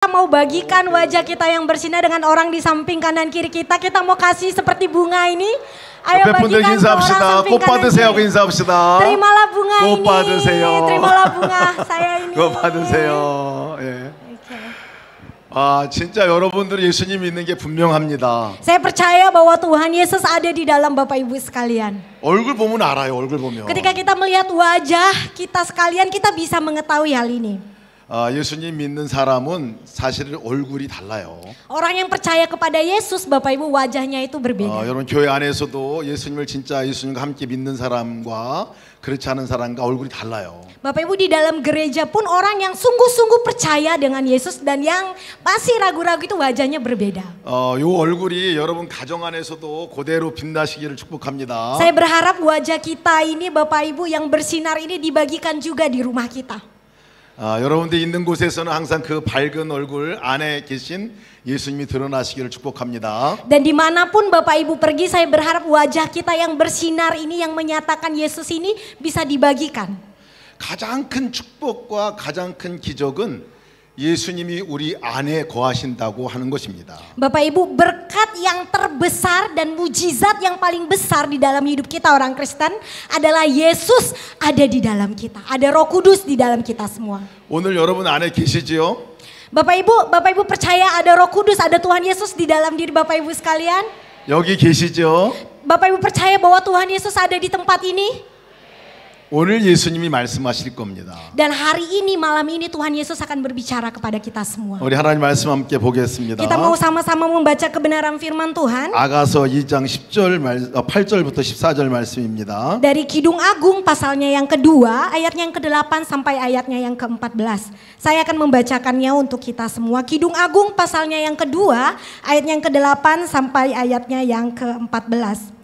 Kita mau bagikan wajah kita yang bersinar dengan orang di samping kanan kiri kita. Kita mau kasih seperti bunga ini. Ayo bagikan ke orang samping kanan kiri. Terimalah bunga ini. Terimalah bunga saya ini. 진짜 여러분들이 예수님 믿는 게 분명합니다. Saya percaya bahwa Tuhan Yesus ada di dalam Bapak Ibu sekalian. 얼굴 보면 알아요. 얼굴 보면. Ketika kita melihat wajah kita sekalian, kita bisa mengetahui hal ini. 예수님 믿는 사람은 사실 얼굴이 달라요. Orang yang percaya kepada Yesus, Bapak Ibu, wajahnya itu berbeda. 여러분 교회 안에서도 예수님을 진짜 예수님과 함께 믿는 사람과 그렇지 않은 사람과 얼굴이 달라요. Bapak Ibu, di dalam gereja pun orang yang sungguh-sungguh percaya dengan Yesus dan yang masih ragu-ragu itu wajahnya berbeda. 요 얼굴이 여러분 가정 안에서도 그대로 빛나시기를 축복합니다. Saya berharap wajah kita ini, Bapak Ibu, yang bersinar ini dibagikan juga di rumah kita. 여러분들 있는 곳에서는 항상 그 밝은 얼굴 안에 계신 예수님이 드러나시기를 축복합니다. Dan dimanapun Bapak Ibu pergi, saya berharap wajah kita yang bersinar ini, yang menyatakan Yesus ini bisa dibagikan. 가장 큰 축복과 가장 큰 기적은 예수님이 우리 안에 거하신다고 하는 것입니다. Bapak Ibu, berkat yang terbesar dan mujizat yang paling besar di dalam hidup kita orang Kristen adalah Yesus ada di dalam kita. Ada Roh Kudus di dalam kita semua. 오늘 여러분 안에 계시지요? Bapak Ibu percaya ada Roh Kudus, ada Tuhan Yesus di dalam diri Bapak Ibu sekalian? 여기 계시죠? Bapak Ibu percaya bahwa Tuhan Yesus ada di tempat ini? 오늘 예수님이 말씀하실 겁니다. Dan hari ini, malam ini Tuhan Yesus akan berbicara kepada kita semua. 우리 하나님 말씀 함께 보겠습니다. Kita mau sama-sama membaca kebenaran firman Tuhan. 아가서 2장 8절부터 14절 말씀입니다. Dari Kidung Agung pasalnya yang kedua, ayatnya yang ke-8 sampai ayatnya yang ke-14. Saya akan membacakannya untuk kita semua. Kidung Agung pasalnya yang kedua, ayatnya yang ke-8 sampai ayatnya yang ke-14.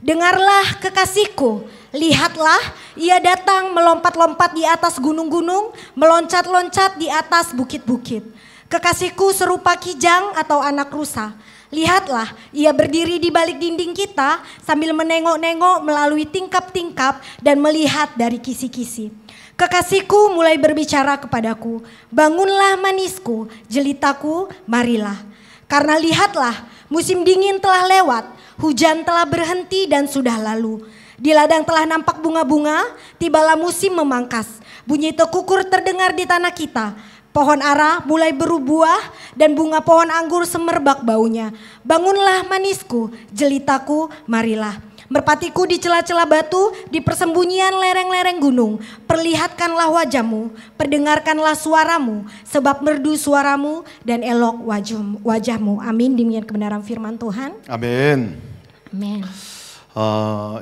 Dengarlah kekasihku, lihatlah ia datang melompat-lompat di atas gunung-gunung, meloncat-loncat di atas bukit-bukit. Kekasihku serupa kijang atau anak rusa. Lihatlah ia berdiri di balik dinding kita sambil menengok-nengok melalui tingkap-tingkap dan melihat dari kisi-kisi. Kekasihku mulai berbicara kepadaku, bangunlah manisku, jelitaku, marilah. Karena lihatlah musim dingin telah lewat, hujan telah berhenti dan sudah lalu. Di ladang telah nampak bunga-bunga, tibalah musim memangkas. Bunyi tekukur terdengar di tanah kita. Pohon ara mulai berbuah dan bunga pohon anggur semerbak baunya. Bangunlah manisku, jelitaku, marilah. Merpatiku di celah-celah batu, di persembunyian lereng-lereng gunung. Perlihatkanlah wajahmu, perdengarkanlah suaramu, sebab merdu suaramu dan elok wajahmu. Amin. Demikian kebenaran firman Tuhan. 아멘. Amin.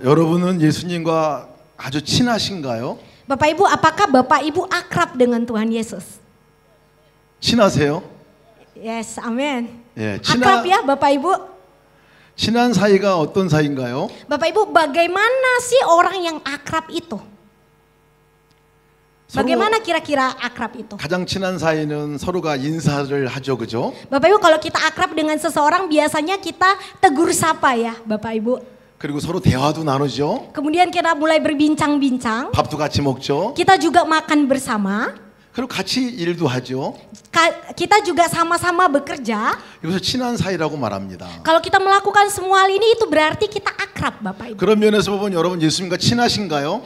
여러분은 예수님과 아주 친하신가요? Bapak Ibu, apakah Bapak Ibu akrab dengan Tuhan Yesus? 친하세요? Yes, amin. 예, Akrab ya Bapak Ibu? 친한 사이가 어떤 사이인가요? Bapak Ibu, bagaimana sih orang yang akrab itu? Bagaimana kira-kira akrab itu? 가장 친한 사이는 서로가 인사를 하죠, 그죠? Bapak Ibu, kalau kita akrab dengan seseorang biasanya kita tegur sapa ya Bapak Ibu. 그리고 서로 대화도 나누죠. Kemudian kita mulai berbincang-bincang. 밥도 같이 먹죠. Kita juga makan bersama. 그리고 같이 일도 하죠. Kita juga sama-sama bekerja. 이것을 친한 사이라고 말합니다. Kalau kita melakukan semua hal ini itu berarti kita akrab Bapak Ibu. 그런 면에서 보면 여러분 예수님과 친하신가요?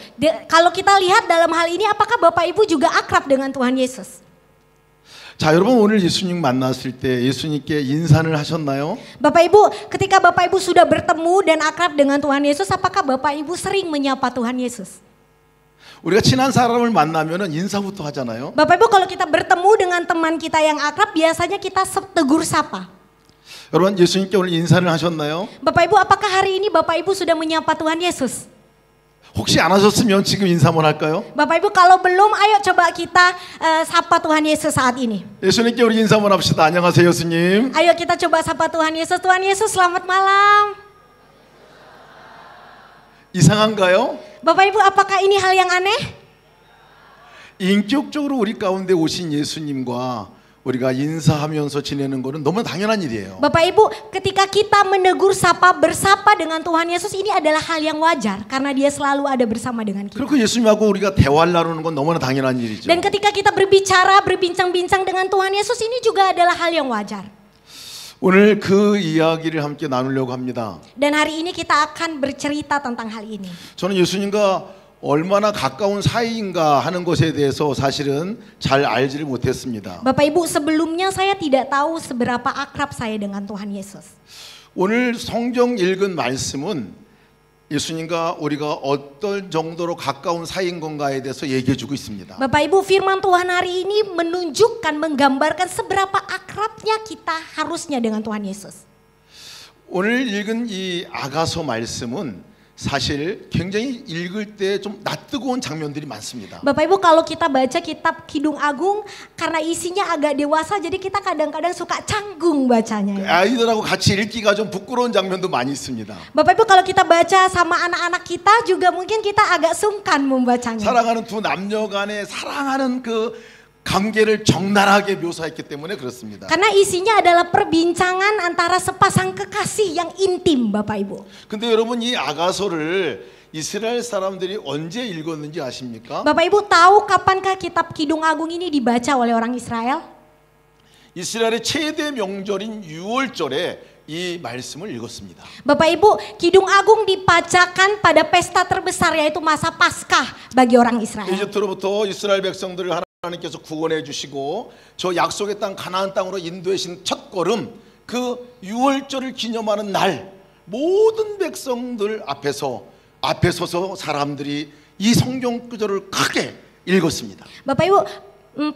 Kalau kita lihat dalam hal ini, apakah Bapak Ibu juga akrab dengan Tuhan Yesus? 자, 여러분 오늘 예수님 만났을 때 예수님께 인사를 하셨나요? Bapak Ibu, ketika Bapak Ibu sudah bertemu dan akrab dengan Tuhan Yesus, apakah Bapak Ibu sering menyapa Tuhan Yesus? 우리가 친한 사람을 만나면은 인사부터 하잖아요. Bapak Ibu, kalau kita bertemu dengan teman kita yang akrab, biasanya kita tegur sapa. 여러분 예수님께 오늘 인사를 하셨나요? Bapak Ibu, apakah hari ini Bapak Ibu sudah menyapa Tuhan Yesus? 혹시 안 하셨으면 지금 인사 한번 할까요? Bapak Ibu, kalau belum, ayo coba kita sapa Tuhan Yesus saat ini. 예수님께 우리 인사 한번 합시다. 안녕하세요, 예수님. Ayo kita coba sapa Tuhan Yesus. Tuhan Yesus, selamat malam. 이상한가요? Bapak Ibu, apakah ini hal yang aneh? 인격적으로 우리 가운데 오신 예수님과 우리가 인사하면서 지내는 거는 너무 당연한 일이에요. Bapak Ibu, ketika kita menegur sapa bersapa dengan Tuhan Yesus, ini adalah hal yang wajar karena dia selalu ada bersama dengan kita. 그리고 예수님하고 우리가 대화를 나누는 건 너무나 당연한 일이죠. Dan ketika kita berbicara, berbincang-bincang dengan Tuhan Yesus, ini juga adalah hal yang wajar. 오늘 그 이야기를 함께 나누려고 합니다. Dan hari ini kita akan bercerita tentang hal ini. 저는 예수님과 얼마나 가까운 사이인가 하는 것에 대해서 사실은 잘 알지를 못했습니다. Bapak Ibu, sebelumnya saya tidak tahu seberapa akrab saya dengan Tuhan Yesus. 오늘 성경 읽은 말씀은 예수님과 우리가 어떤 정도로 가까운 사이인 건가에 대해서 얘기해 주고 있습니다. Bapak Ibu, firman Tuhan hari ini menunjukkan, menggambarkan seberapa akrabnya kita harusnya dengan Tuhan Yesus. 오늘 읽은 이 아가서 말씀은 사실 굉장히 읽을 때 좀 낯뜨거운 장면들이 많습니다. Bapak Ibu, kalau kita baca kitab Kidung Agung, karena isinya agak dewasa, jadi kita kadang-kadang suka canggung bacanya. 아이들하고 같이 읽기가 좀 부끄러운 장면도 많이 있습니다. Bapak Ibu, kalau kita baca sama anak-anak kita juga mungkin kita agak sungkan membacanya. 사랑하는 두 남녀 간의 사랑하는 그 관계를 적나라하게 묘사했기 때문에 그렇습니다. Karena isinya adalah perbincangan antara sepasang kekasih yang intim, Bapak Ibu. 근데 여러분 이 아가서를 이스라엘 사람들이 언제 읽었는지 아십니까? Bapak Ibu tahu kapankah kitab Kidung Agung ini dibaca oleh orang Israel? 이스라엘의 최대 명절인 유월절에 이 말씀을 읽었습니다. Bapak Ibu, Kidung Agung dibacakan pada pesta terbesar yaitu masa Paskah bagi orang Israel. 이집트로부터 이스라엘 백성들을 하나님께서 구원해 주시고 저 약속의 땅 가나안 땅으로 인도하신 첫 걸음 그 유월절을 기념하는 날 모든 백성들 앞에 서서 사람들이 이 성경 구절을 크게 읽었습니다. Bapak Ibu,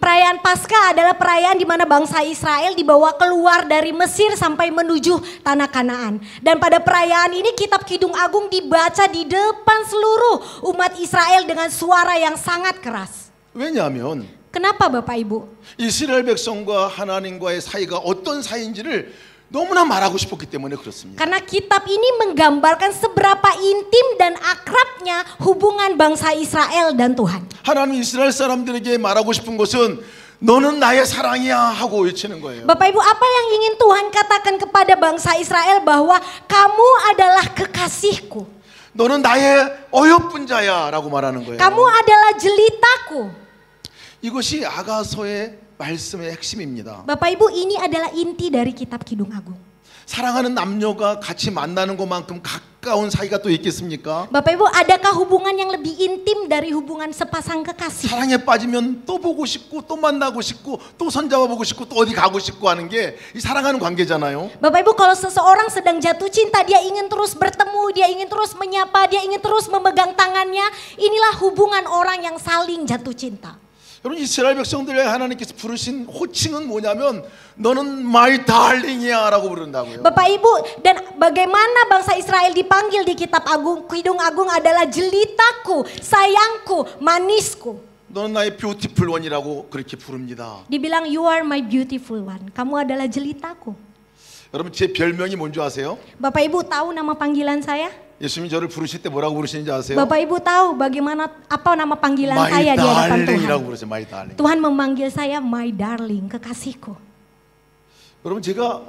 perayaan Paskah adalah perayaan di mana bangsa Israel dibawa keluar dari Mesir sampai menuju tanah Kanaan. Dan pada perayaan ini kitab Kidung Agung dibaca di depan seluruh umat Israel dengan suara yang sangat keras. 왜냐하면 Kenapa Bapak Ibu? 이스라엘 백성과 하나님과의 사이가 어떤 사이인지를 너무나 말하고 싶었기 때문에 그렇습니다. Karena kitab ini menggambarkan seberapa intim dan akrabnya hubungan bangsa Israel dan Tuhan. 하나님 이스라엘 사람들에게 말하고 싶은 것은 너는 나의 사랑이야 하고 외치는 거예요. Bapak Ibu, apa yang ingin Tuhan katakan kepada bangsa Israel bahwa kamu adalah kekasihku. 너는 나의 어여쁜 자야라고 말하는 거예요. Kamu adalah jelitaku. 이것이 아가서의 말씀의 핵심입니다. Bapak Ibu, ini adalah inti dari kitab Kidung Agung. 사랑하는 남녀가 같이 만나는 것만큼 가까운 사이가 또 있겠습니까? Bapak Ibu, adakah hubungan yang lebih intim dari hubungan sepasang kekasih? 사랑에 빠지면 또 보고 싶고 또 만나고 싶고 또 손잡아 보고 싶고 또 어디 가고 싶고 하는 게 이 사랑하는 관계잖아요. Bapak Ibu, kalau seseorang sedang jatuh cinta, dia ingin terus bertemu, dia ingin terus menyapa, dia ingin terus memegang tangannya. Inilah hubungan orang yang saling jatuh cinta. 여러분 이스라엘 백성들의 하나님께서 부르신 호칭은 뭐냐면 너는 my darling이야 라고 부른다고요. Bapak Ibu, dan bagaimana bangsa Israel dipanggil di kitab Agung, Kidung Agung adalah jelitaku, sayangku, manisku. 너는 나의 beautiful one이라고 그렇게 부릅니다. Dibilang you are my beautiful one. Kamu adalah jelitaku. 여러분 제 별명이 뭔지 아세요? Bapak Ibu tahu nama panggilan saya? 예수님이 저를 부르실 때 뭐라고 부르시는지 아세요? Bapak Ibu tahu bagaimana apa nama panggilan My saya di hadapan darling이라고 Tuhan? 부르세요. My darling. Tuhan memanggil saya my darling, kekasihku. 여러분 제가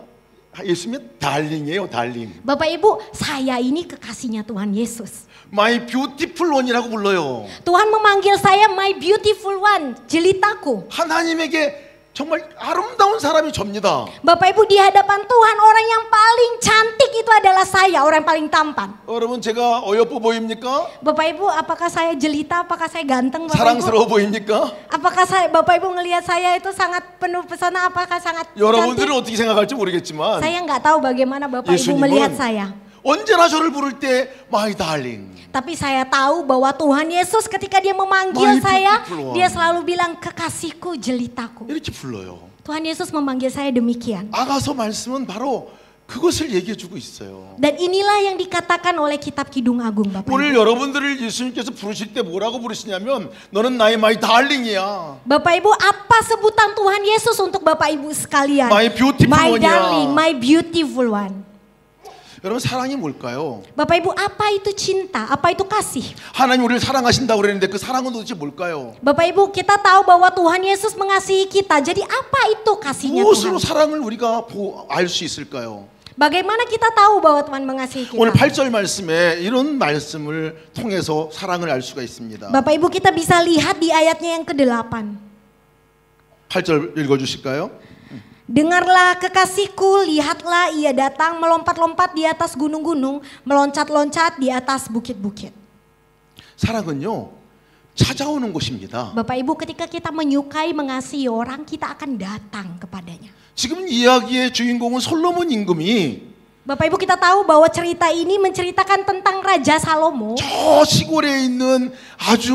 예수님의 darling이에요, darling. Bapak Ibu, saya ini kekasihnya Tuhan Yesus. My beautiful one이라고 불러요. Tuhan memanggil saya my beautiful one, jelitaku. 하나님에게 정말 아름다운 사람이 접니다. Bapak Ibu, di hadapan Tuhan orang yang paling cantik itu adalah saya, orang yang paling tampan. 여러분 제가 어여뻐 보입니까? Bapak Ibu, apakah saya jelita? Apakah saya ganteng, Bapak Ibu? 사랑스러워 보입니까? Apakah Bapak Ibu ngelihat saya itu sangat penuh pesona? Apakah sangat 여러분들은 cantik? 어떻게 생각할지 모르겠지만 Saya nggak tahu bagaimana Bapak Ibu 예수님은 melihat saya. 언제나 저를 부를 때 my darling. Tapi saya tahu bahwa Tuhan Yesus ketika dia memanggil My saya, beautiful one. dia selalu bilang kekasihku, jelitaku. 이렇게 불러요. Tuhan Yesus memanggil saya demikian. 아가서 말씀은 바로 그것을 얘기해 주고 있어요. Dan inilah yang dikatakan oleh kitab Kidung Agung, Bapak 오늘 Ibu. 여러분들을 예수님께서 부르실 때 뭐라고 부르시냐면 너는 나의 my darling이야. Bapak Ibu, apa sebutan Tuhan Yesus untuk Bapak Ibu sekalian? My beautiful My one-nya. darling, my beautiful one. 여러분 사랑이 뭘까요? Bapak Ibu, apa itu cinta? Apa itu kasih? 하나님 우리를 사랑하신다고 그랬는데 그 사랑은 도대체 뭘까요? Bapak Ibu, kita tahu bahwa Tuhan Yesus mengasihi kita. Jadi apa itu kasihnya 무엇으로 Tuhan? 사랑을 우리가 알 수 있을까요? Bagaimana kita tahu bahwa Tuhan mengasihi 오늘 kita? 8절 말씀에 이런 말씀을 통해서 사랑을 알 수가 있습니다. Bapak Ibu, kita bisa lihat di ayatnya yang ke-8. 8절 읽어주실까요? Dengarlah kekasihku, lihatlah ia datang melompat-lompat di atas gunung-gunung, meloncat-loncat di atas bukit-bukit. 사랑은요 찾아오는 것입니다. Bapak Ibu, ketika kita menyukai, mengasihi orang, kita akan datang kepadanya. 지금 이야기의 주인공은 솔로몬 임금이 Bapak Ibu, kita tahu bahwa cerita ini menceritakan tentang Raja Salomo. 저 시골에 있는 아주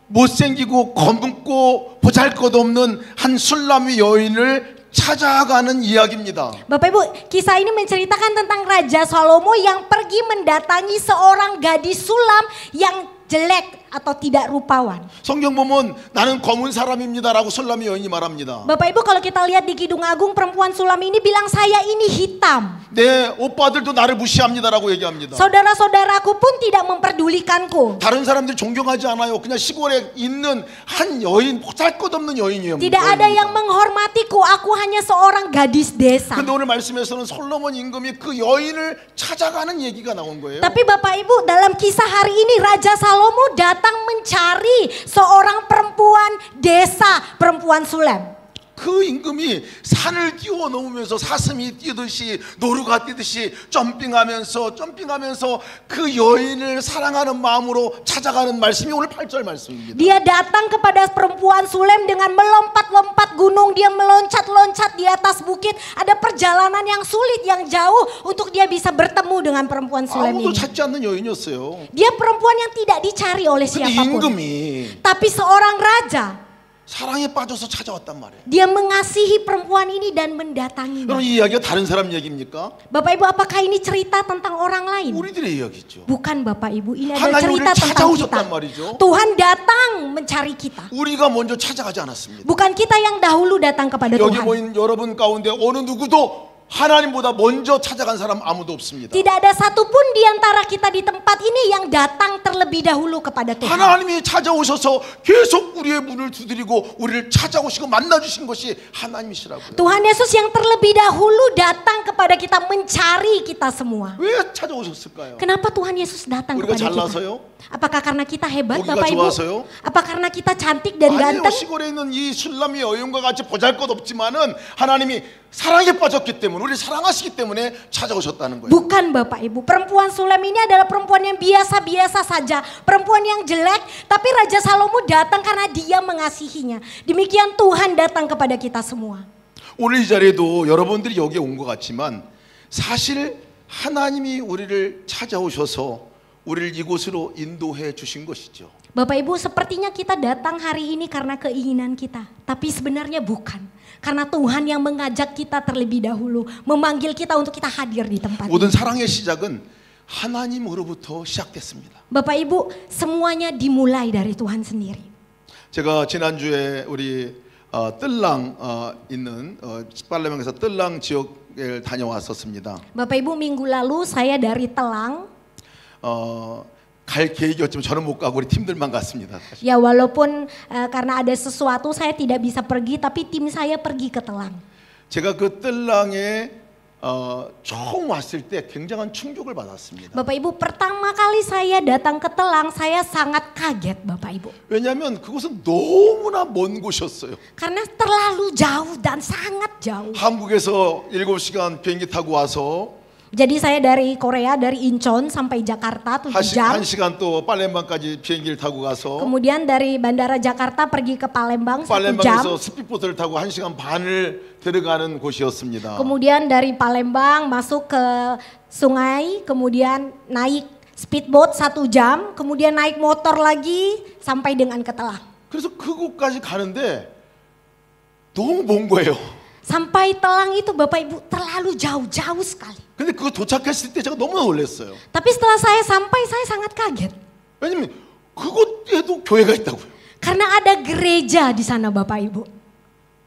못생기고 검고 보잘것없는 한 술람의 여인을 찾아가는 이야기입니다. Bapak Ibu, kisah ini menceritakan tentang Raja Salomo yang pergi mendatangi seorang gadis sulam yang jelek atau tidak rupawan. 성경 보면 나는 검은 사람입니다라고 술람의 여인이 말합니다. Bapak Ibu, kalau kita lihat di Kidung Agung, perempuan sulam ini bilang saya ini hitam. 내 오빠들도 나를 무시합니다라고 얘기합니다. Saudara-saudaraku pun tidak memperdulikanku. 다른 사람들이 존경하지 않아요. 그냥 시골에 있는 한 여인, 보잘것없는 여인이에요. Tidak ada yang menghormatiku, aku hanya seorang gadis desa. 근데 오늘 말씀에서는 솔로몬 임금이 그 여인을 찾아가는 얘기가 나온 거예요. Tapi Bapak Ibu, dalam kisah hari ini Raja Salomo datang mencari seorang perempuan desa, perempuan sulam. 그 임금이 산을 뛰어 넘으면서 사슴이 뛰듯이 노루가 뛰듯이 점핑하면서 그 여인을 사랑하는 마음으로 찾아가는 말씀이 오늘 8절 말씀입니다. Dia datang kepada perempuan Sulem dengan melompat-lompat gunung, dia meloncat-loncat di atas bukit. Ada perjalanan yang sulit, yang jauh untuk dia bisa bertemu dengan perempuan Sulem 아무도 ini. 찾지 않는 여인이었어요. Dia perempuan yang tidak dicari oleh 근데 siapapun. 임금이 Tapi seorang raja, 사랑에 빠져서 찾아왔단 말이에요. dia mengasihi perempuan ini dan mendatanginya. 여러분 이 이야기가 다른 사람 얘기입니까? Bapak Ibu, apakah ini cerita tentang orang lain? 우리들의 이야기죠. Bukan Bapak Ibu, ini adalah 하나님 cerita 우리를 tentang kita. 찾아오셨단 말이죠. Tuhan datang mencari kita. 우리가 먼저 찾아가지 않았습니다. Bukan kita yang dahulu datang kepada 여기 Tuhan. 모인 여러분 가운데 어느 누구도 하나님보다 먼저 찾아간 사람 아무도 없습니다. Tidak ada satupun di antara kita di tempat ini yang datang terlebih dahulu kepada Tuhan. 하나님이 찾아오셔서 계속 우리의 문을 두드리고 우리를 찾아오시고 만나주신 것이 하나님이시라고요. Tuhan Yesus yang terlebih dahulu datang kepada kita, mencari kita semua. 왜 찾아오셨을까요? Kenapa Tuhan Yesus datang 우리가 kepada kita? 잘나서요? Apakah karena kita hebat, 보기가 Bapak Ibu? 좋아서요? Apa karena kita cantik dan 아니요. ganteng? 시골에 있는 이 술람의 여인과 같이 보잘것없지만은 하나님이 사랑에 빠졌기 때문에 우리 사랑하시기 때문에 찾아오셨다는 거예요. Bukan Bapak Ibu, perempuan Sulem ini adalah perempuan yang biasa-biasa saja, perempuan yang jelek, tapi Raja Salomo datang karena dia mengasihinya. Demikian Tuhan datang kepada kita semua. 오늘 이 자리에도 여러분들이 여기에 온 것 같지만 사실 하나님이 우리를 찾아오셔서 우리를 이곳으로 인도해 주신 것이죠. Bapak Ibu, sepertinya kita datang hari ini karena keinginan kita, tapi sebenarnya bukan. Karena Tuhan yang mengajak kita terlebih dahulu, memanggil kita untuk kita hadir di tempat ini. 모든 사랑의 시작은 하나님으로부터 시작됐습니다. Bapak Ibu, semuanya dimulai dari Tuhan sendiri. 제가 지난주에 우리 뜰랑 있는 빨래방에서 뜰랑 지역에 다녀왔었습니다. Bapak Ibu, minggu lalu saya dari Telang. 갈 계획이었지만 저는 못 가고 우리 팀들만 갔습니다. Ya walaupun karena ada sesuatu saya tidak bisa pergi, tapi tim saya pergi ke Telang. 제가 그 뜰랑에 처음 왔을 때 굉장한 충격을 받았습니다. Bapak Ibu, pertama kali saya datang ke Telang, saya sangat kaget Bapak Ibu. 왜냐하면 그곳은 너무나 먼 곳이었어요. Karena terlalu jauh dan sangat jauh. 한국에서 7시간 비행기 타고 와서 Jadi saya dari Korea, dari Incheon sampai Jakarta 7 jam. 1시간 또 팔렘방까지 비행기를 타고 가서 Kemudian dari Bandara Jakarta pergi ke Palembang 1 jam. 팔렘방에서 스피드보트를 타고 1시간 반을 들어가는 곳이었습니다. Kemudian dari Palembang masuk ke sungai, kemudian naik speedboat 1 jam, kemudian naik motor lagi sampai dengan ke Telang. 그래서 그곳까지 가는데 너무 먼 거예요. Sampai Telang itu Bapak Ibu terlalu jauh sekali. 근데 그거 도착했을 때 제가 너무 놀랐어요. Tapi setelah saya sampai saya sangat kaget. 왜냐면 그곳에도 교회가 있다고요. Karena ada gereja di sana Bapak Ibu.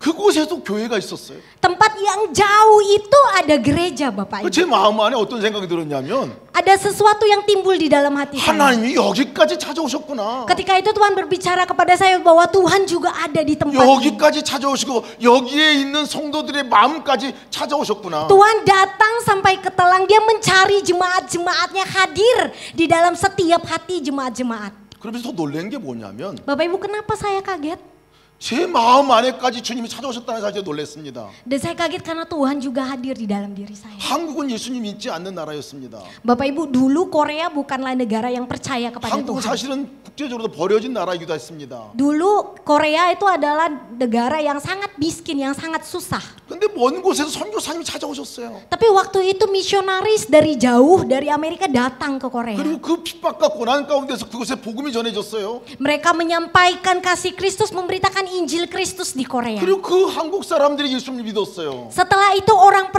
그곳에도 교회가 있었어요. Tempat yang jauh itu ada gereja Bapak Ibu. 제 마음 안에 어떤 생각이 들었냐면 Ada sesuatu yang timbul di dalam hati saya. 하나님이 여기까지 찾아오셨구나. Ketika itu Tuhan berbicara kepada saya bahwa Tuhan juga ada di tempat ini. 여기까지 찾아오시고 여기에 있는 성도들의 마음까지 찾아오셨구나. Tuhan datang sampai ke telang, dia mencari jemaat-jemaatnya hadir di dalam setiap hati jemaat-jemaat. 그러면서 더 놀란 게 뭐냐면 Bapak Ibu, kenapa saya kaget? 제 마음 안에까지 주님이 찾아오셨다는 사실에 놀랐습니다. Dan saya kaget karena Tuhan juga hadir di dalam diri saya. 한국은 예수님 믿지 않는 나라였습니다. Bapak Ibu, dulu Korea bukanlah negara yang percaya kepada 한국은 Tuhan. 사실은 국제적으로도 버려진 나라이기도 했습니다. Dulu Korea itu adalah negara yang sangat miskin, yang sangat susah. 근데 먼 곳에서 선교사님이 찾아오셨어요. Tapi waktu itu misionaris dari jauh dari Amerika datang ke Korea. 그리고 그 핍박과 고난 가운데서 그곳에 복음이 전해졌어요. Mereka menyampaikan kasih Kristus, memberitakan Injil Kristus di Korea. 그리고 그 한국 사람들이 예수님을 믿었어요. Setelah itu orang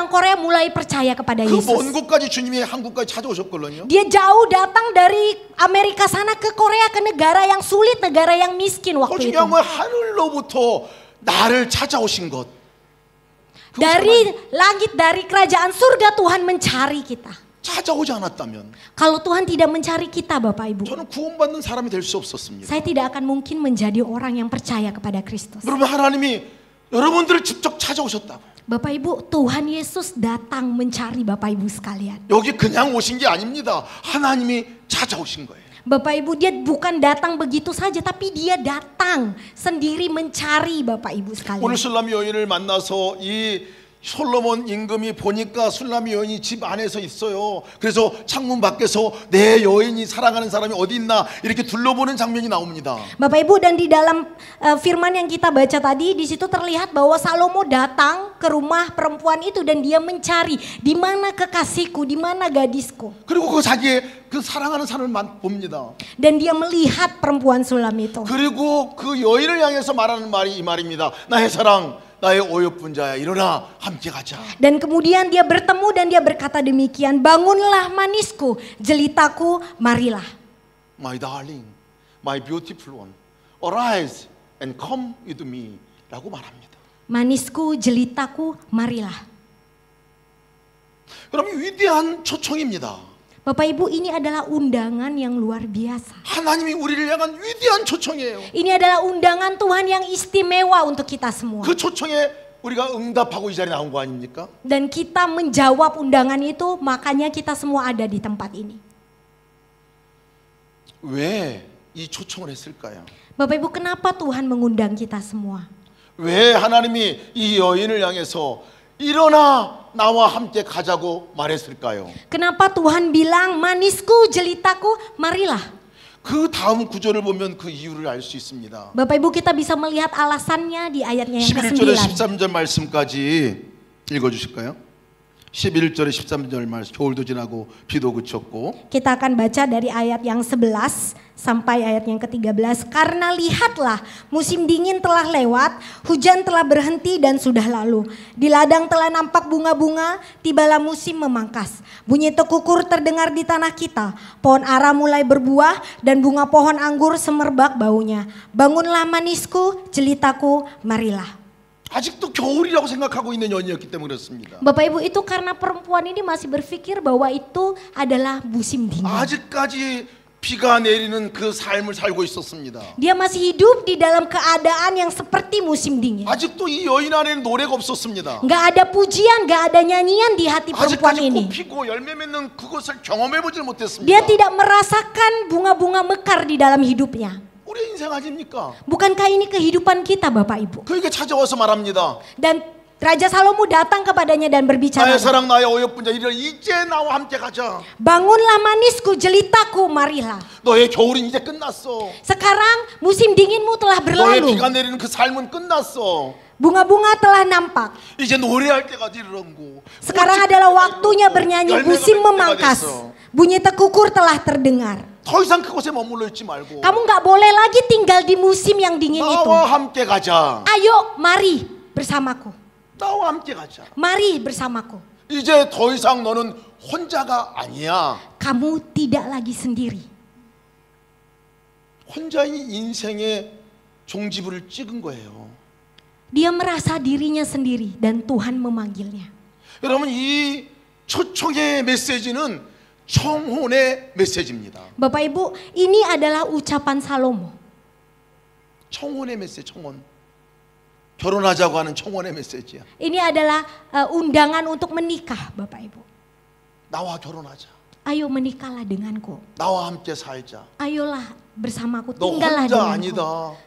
Korea mulai percaya kepada 그 먼 Yesus. 곳까지 주님이 한국까지 찾아오셨거든요. Dia jauh datang dari Amerika sana ke Korea, ke negara yang sulit, negara yang miskin 더 waktu itu. 중요한 건 하늘로부터 나를 찾아오신 것. Dari langit, dari kerajaan surga Tuhan mencari kita. 찾아오지 않았다면 Kalau Tuhan tidak mencari kita Bapak Ibu, 저는 구원받는 사람이 될 수 없었습니다. saya tidak akan mungkin menjadi orang yang percaya kepada Kristus. 여러분 하나님이 여러분들을 직접 찾아오셨다고. Bapak Ibu, Tuhan Yesus datang mencari Bapak Ibu sekalian. 여기 그냥 오신 게 아닙니다. 하나님이 찾아오신 거예요. Bapak Ibu, dia bukan datang begitu saja, tapi dia datang sendiri mencari Bapak Ibu sekalian. 오늘 술람이 여인을 만나서 이 솔로몬 임금이 보니까 술람이 여인이 집 안에서 있어요. 그래서 창문 밖에서 내 여인이 사랑하는 사람이 어디 있나 이렇게 둘러보는 장면이 나옵니다. Bapak Ibu, dan di dalam firman yang kita baca tadi, di situ terlihat bahwa Salomo datang ke rumah perempuan itu dan dia mencari di mana kekasihku, di mana gadisku. 그리고 그 자기의 그 사랑하는 사람을 봅니다. Dan dia melihat perempuan sulam itu. 그리고 그 여인을 향해서 말하는 말이 이 말입니다. 나의 사랑, 나의 어여쁜 자야, 일어나 함께 가자. Dan kemudian dia bertemu dan dia berkata demikian, bangunlah manisku, jelitaku, marilah. My darling, my beautiful one, arise and come with me. 라고 말합니다. Manisku, jelitaku, marilah. 그럼 위대한 초청입니다. Bapak Ibu, ini adalah undangan yang luar biasa. 하나님이 우리를 향한 위대한 초청이에요. Ini adalah undangan Tuhan yang istimewa untuk kita semua. 그 초청에 우리가 응답하고 이 자리에 나온 거 아닙니까? Dan kita menjawab undangan itu, makanya kita semua ada di tempat ini. 왜 이 초청을 했을까요? Bapak Ibu, kenapa Tuhan mengundang kita semua? 왜 하나님이 이 여인을 향해서 일어나 나와 함께 가자고 말했을까요? Kenapa Tuhan bilang, manisku, jelitaku, marilah. 그 다음 구절을 보면 그 이유를 알 수 있습니다. Bapak Ibu, kita bisa melihat alasannya di ayatnya yang 11절에 ke-9. 13절 말씀까지 읽어주실까요? 11절에 13절 말씀. 겨울도 지나고 비도 그쳤고. Kita akan baca dari ayat yang 11 sampai ayat yang ke-13. Karena lihatlah, musim dingin telah lewat, hujan telah berhenti dan sudah lalu. Di ladang telah nampak bunga-bunga, tibalah musim memangkas. Bunyi tekukur terdengar di tanah kita. Pohon ara mulai berbuah dan bunga pohon anggur semerbak baunya. Bangunlah manisku, jelitaku, marilah. 아직도 겨울이라고 생각하고 있는 연이었기 때문에 그렇습니다. Bapak Ibu, itu karena perempuan ini masih berpikir bahwa itu adalah musim dingin. 아직까지 비가 내리는 그 삶을 살고 있었습니다. Dia masih hidup di dalam keadaan yang seperti musim dingin. 아직도 이 여인 안에는 노래가 없었습니다. Gak ada pujian, gak ada nyanyian di hati perempuan 아직까지 ini. 꽃 피고 열매 맺는 그것을 경험해보질 못했습니다. Dia tidak merasakan bunga-bunga mekar di dalam hidupnya. 우리 인생 아닙니까? Bukankah ini kehidupan kita, Bapak Ibu? 그에게 찾아와서 말합니다. Dan Raja Salomo datang kepadanya dan berbicara, 나의 사랑 나의 어여쁜 자 이제 나와 함께 가자. bangunlah manisku, jelitaku, marilah. 너의 겨울은 이제 끝났어. Sekarang musim dinginmu telah 너의 berlalu. 비가 내리는 그 삶은 끝났어. Bunga-bunga telah nampak. 이제 노래할 때가 이르렀고. Sekarang adalah waktunya bernyanyi, musim memangkas. Bunyi tekukur telah terdengar. 더 이상 그곳에 머물러 있지 말고 Kamu gak boleh lagi tinggal di musim yang dingin itu. 나와 함께 가자. Ayo, mari bersamaku. 나와 함께 가자. Mari bersamaku. 이제 더 이상 너는 혼자가 아니야. Kamu tidak lagi sendiri. 혼자인 인생의 종지부를 찍은 거예요. Dia merasa dirinya sendiri dan Tuhan memanggilnya. 여러분 이 초청의 메시지는 청혼의 메시지입니다. Bapak Ibu, ini adalah ucapan Salomo. 청혼의 메시지, 청혼. 결혼하자고 하는 청혼의 메시지야. Ini adalah undangan untuk menikah, Bapak Ibu. 나와 결혼하자. Ayo menikahlah denganku. 나와 함께 살자. Ayolah bersamaku, 너 tinggallah 혼자 denganku. 아니다.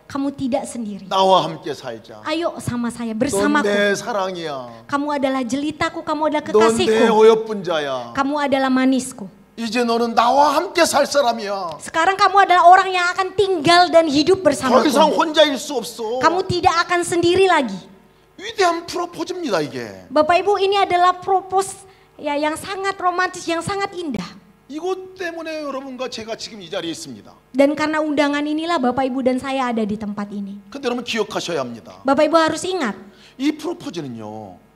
Kamu tidak sendiri. 나와 함께 살자. Ayo sama saya, 넌 bersamaku. 내 사랑이야. Kamu adalah jelitaku, kamu adalah 넌 내 kekasihku. 어여쁜자야. Kamu adalah manisku. 이제 너는 나와 함께 살 사람이야. Sekarang kamu adalah orang yang akan tinggal dan hidup 더 이상 bersamaku. 혼자일 수 없어. Kamu tidak akan sendiri lagi. 위대한 프로포즈입니다 이게. Bapak Ibu, ini adalah propose ya yang sangat romantis, yang sangat indah. 이것 때문에 여러분과 제가 지금 이 자리에 있습니다. Dan karena undangan inilah Bapak Ibu dan saya ada di tempat ini. 근데 여러분 기억하셔야 합니다. Bapak Ibu harus ingat, 이 프로포즈는요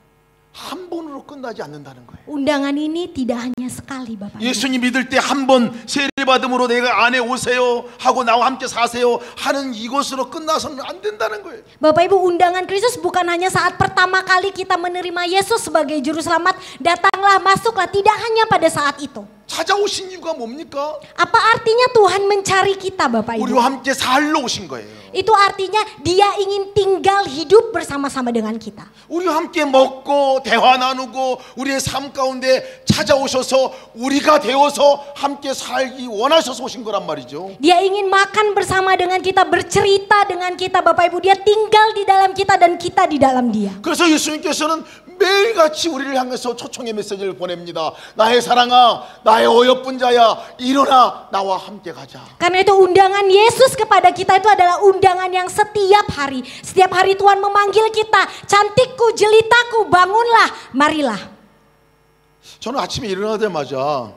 한 번으로 끝나지 않는다는 거예요. undangan ini tidak hanya sekali, Bapak Ibu. 예수님 믿을 때 한 번 세례받음으로 내가 안에 오세요 하고 나와 함께 사세요 하는 이것으로 끝나서는 안 된다는 거예요. Bapak Ibu, undangan Kristus bukan hanya saat pertama kali kita menerima Yesus sebagai juru selamat, datanglah, masuklah, tidak hanya pada saat itu. 찾아오신 이유가 뭡니까? Apa artinya Tuhan mencari kita, Bapak Ibu? 우리와 함께 살러 오신 거예요. Itu artinya dia ingin tinggal hidup bersama-sama dengan kita. 우리와 함께 먹고 대화 나누고 우리의 삶 가운데 찾아오셔서 우리가 되어서 함께 살기 원하셔서 오신 거란 말이죠. Dia ingin makan bersama dengan kita, bercerita dengan kita, Bapak Ibu. Dia tinggal di dalam kita dan kita di dalam dia. 그래서 예수님께서는 매일같이 우리를 향해서 초청의 메시지를 보냅니다. 나의 사랑아, 나의 어여쁜 자야, 일어나 나와 함께 가자. Karena itu undangan Yesus kepada kita itu adalah undangan yang setiap hari. Setiap hari Tuhan memanggil kita, cantikku, jelitaku, bangunlah, marilah. 저는 아침에 일어나자마자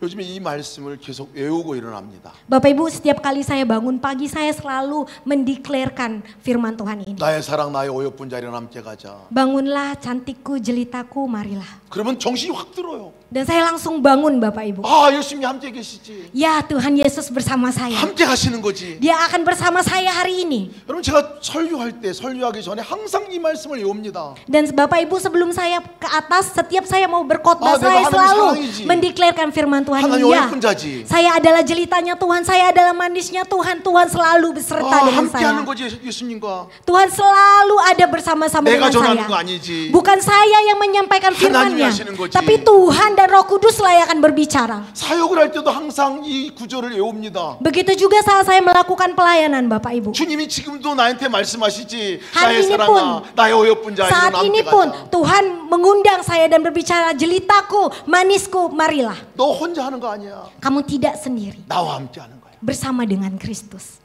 요즘에 이 말씀을 계속 외우고 일어납니다. Bapak Ibu, setiap kali saya bangun pagi saya selalu mendeklarkan firman Tuhan ini. 나의 사랑, 나의 어여쁜 자, 일어나 함께 가자. Bangunlah, cantikku, jelitaku, marilah. 그러면 정신이 확 들어요. Dan saya langsung bangun, Bapak Ibu. 아, 예수님이 함께 계시지. Ya, Tuhan Yesus bersama saya. 함께 가시는 거지. Dia akan bersama saya hari ini. 여러분 제가 설교할 때 설교하기 전에 항상 이 말씀을 외웁니다. Dan Bapak Ibu, sebelum saya ke atas, setiap saya mau berkhotbah, 내가 saya 하나님의 selalu 사랑이지. mendeklarkan firman Tuhan. 하나님 Ya, 어여쁜 자지. saya adalah jelitanya Tuhan, saya adalah manisnya Tuhan. Tuhan selalu beserta 아, dengan 함께 saya. 하는 거지 예수님과. Tuhan selalu ada bersama-sama 내가 dengan 전하는 saya. 거 아니지. Bukan saya yang menyampaikan 하나님이 firman-Nya, 하시는 거지. tapi Tuhan dan Roh Kudus lah yang akan berbicara. 사역을 할 때도 항상 이 구절을 외웁니다. Begitu juga saat saya melakukan pelayanan, Bapak Ibu. 주님이 지금도 나한테 말씀하시지. hari 나의 ini 사랑아, pun, 나의 어여쁜 자, Saat 일어나 ini 함께 pun 가자. Tuhan mengundang saya dan berbicara, jelitaku, manisku, marilah. 너 혼자 하는 거 아니야. Kamu tidak sendiri, 나와 함께 하는 거야. bersama dengan Kristus.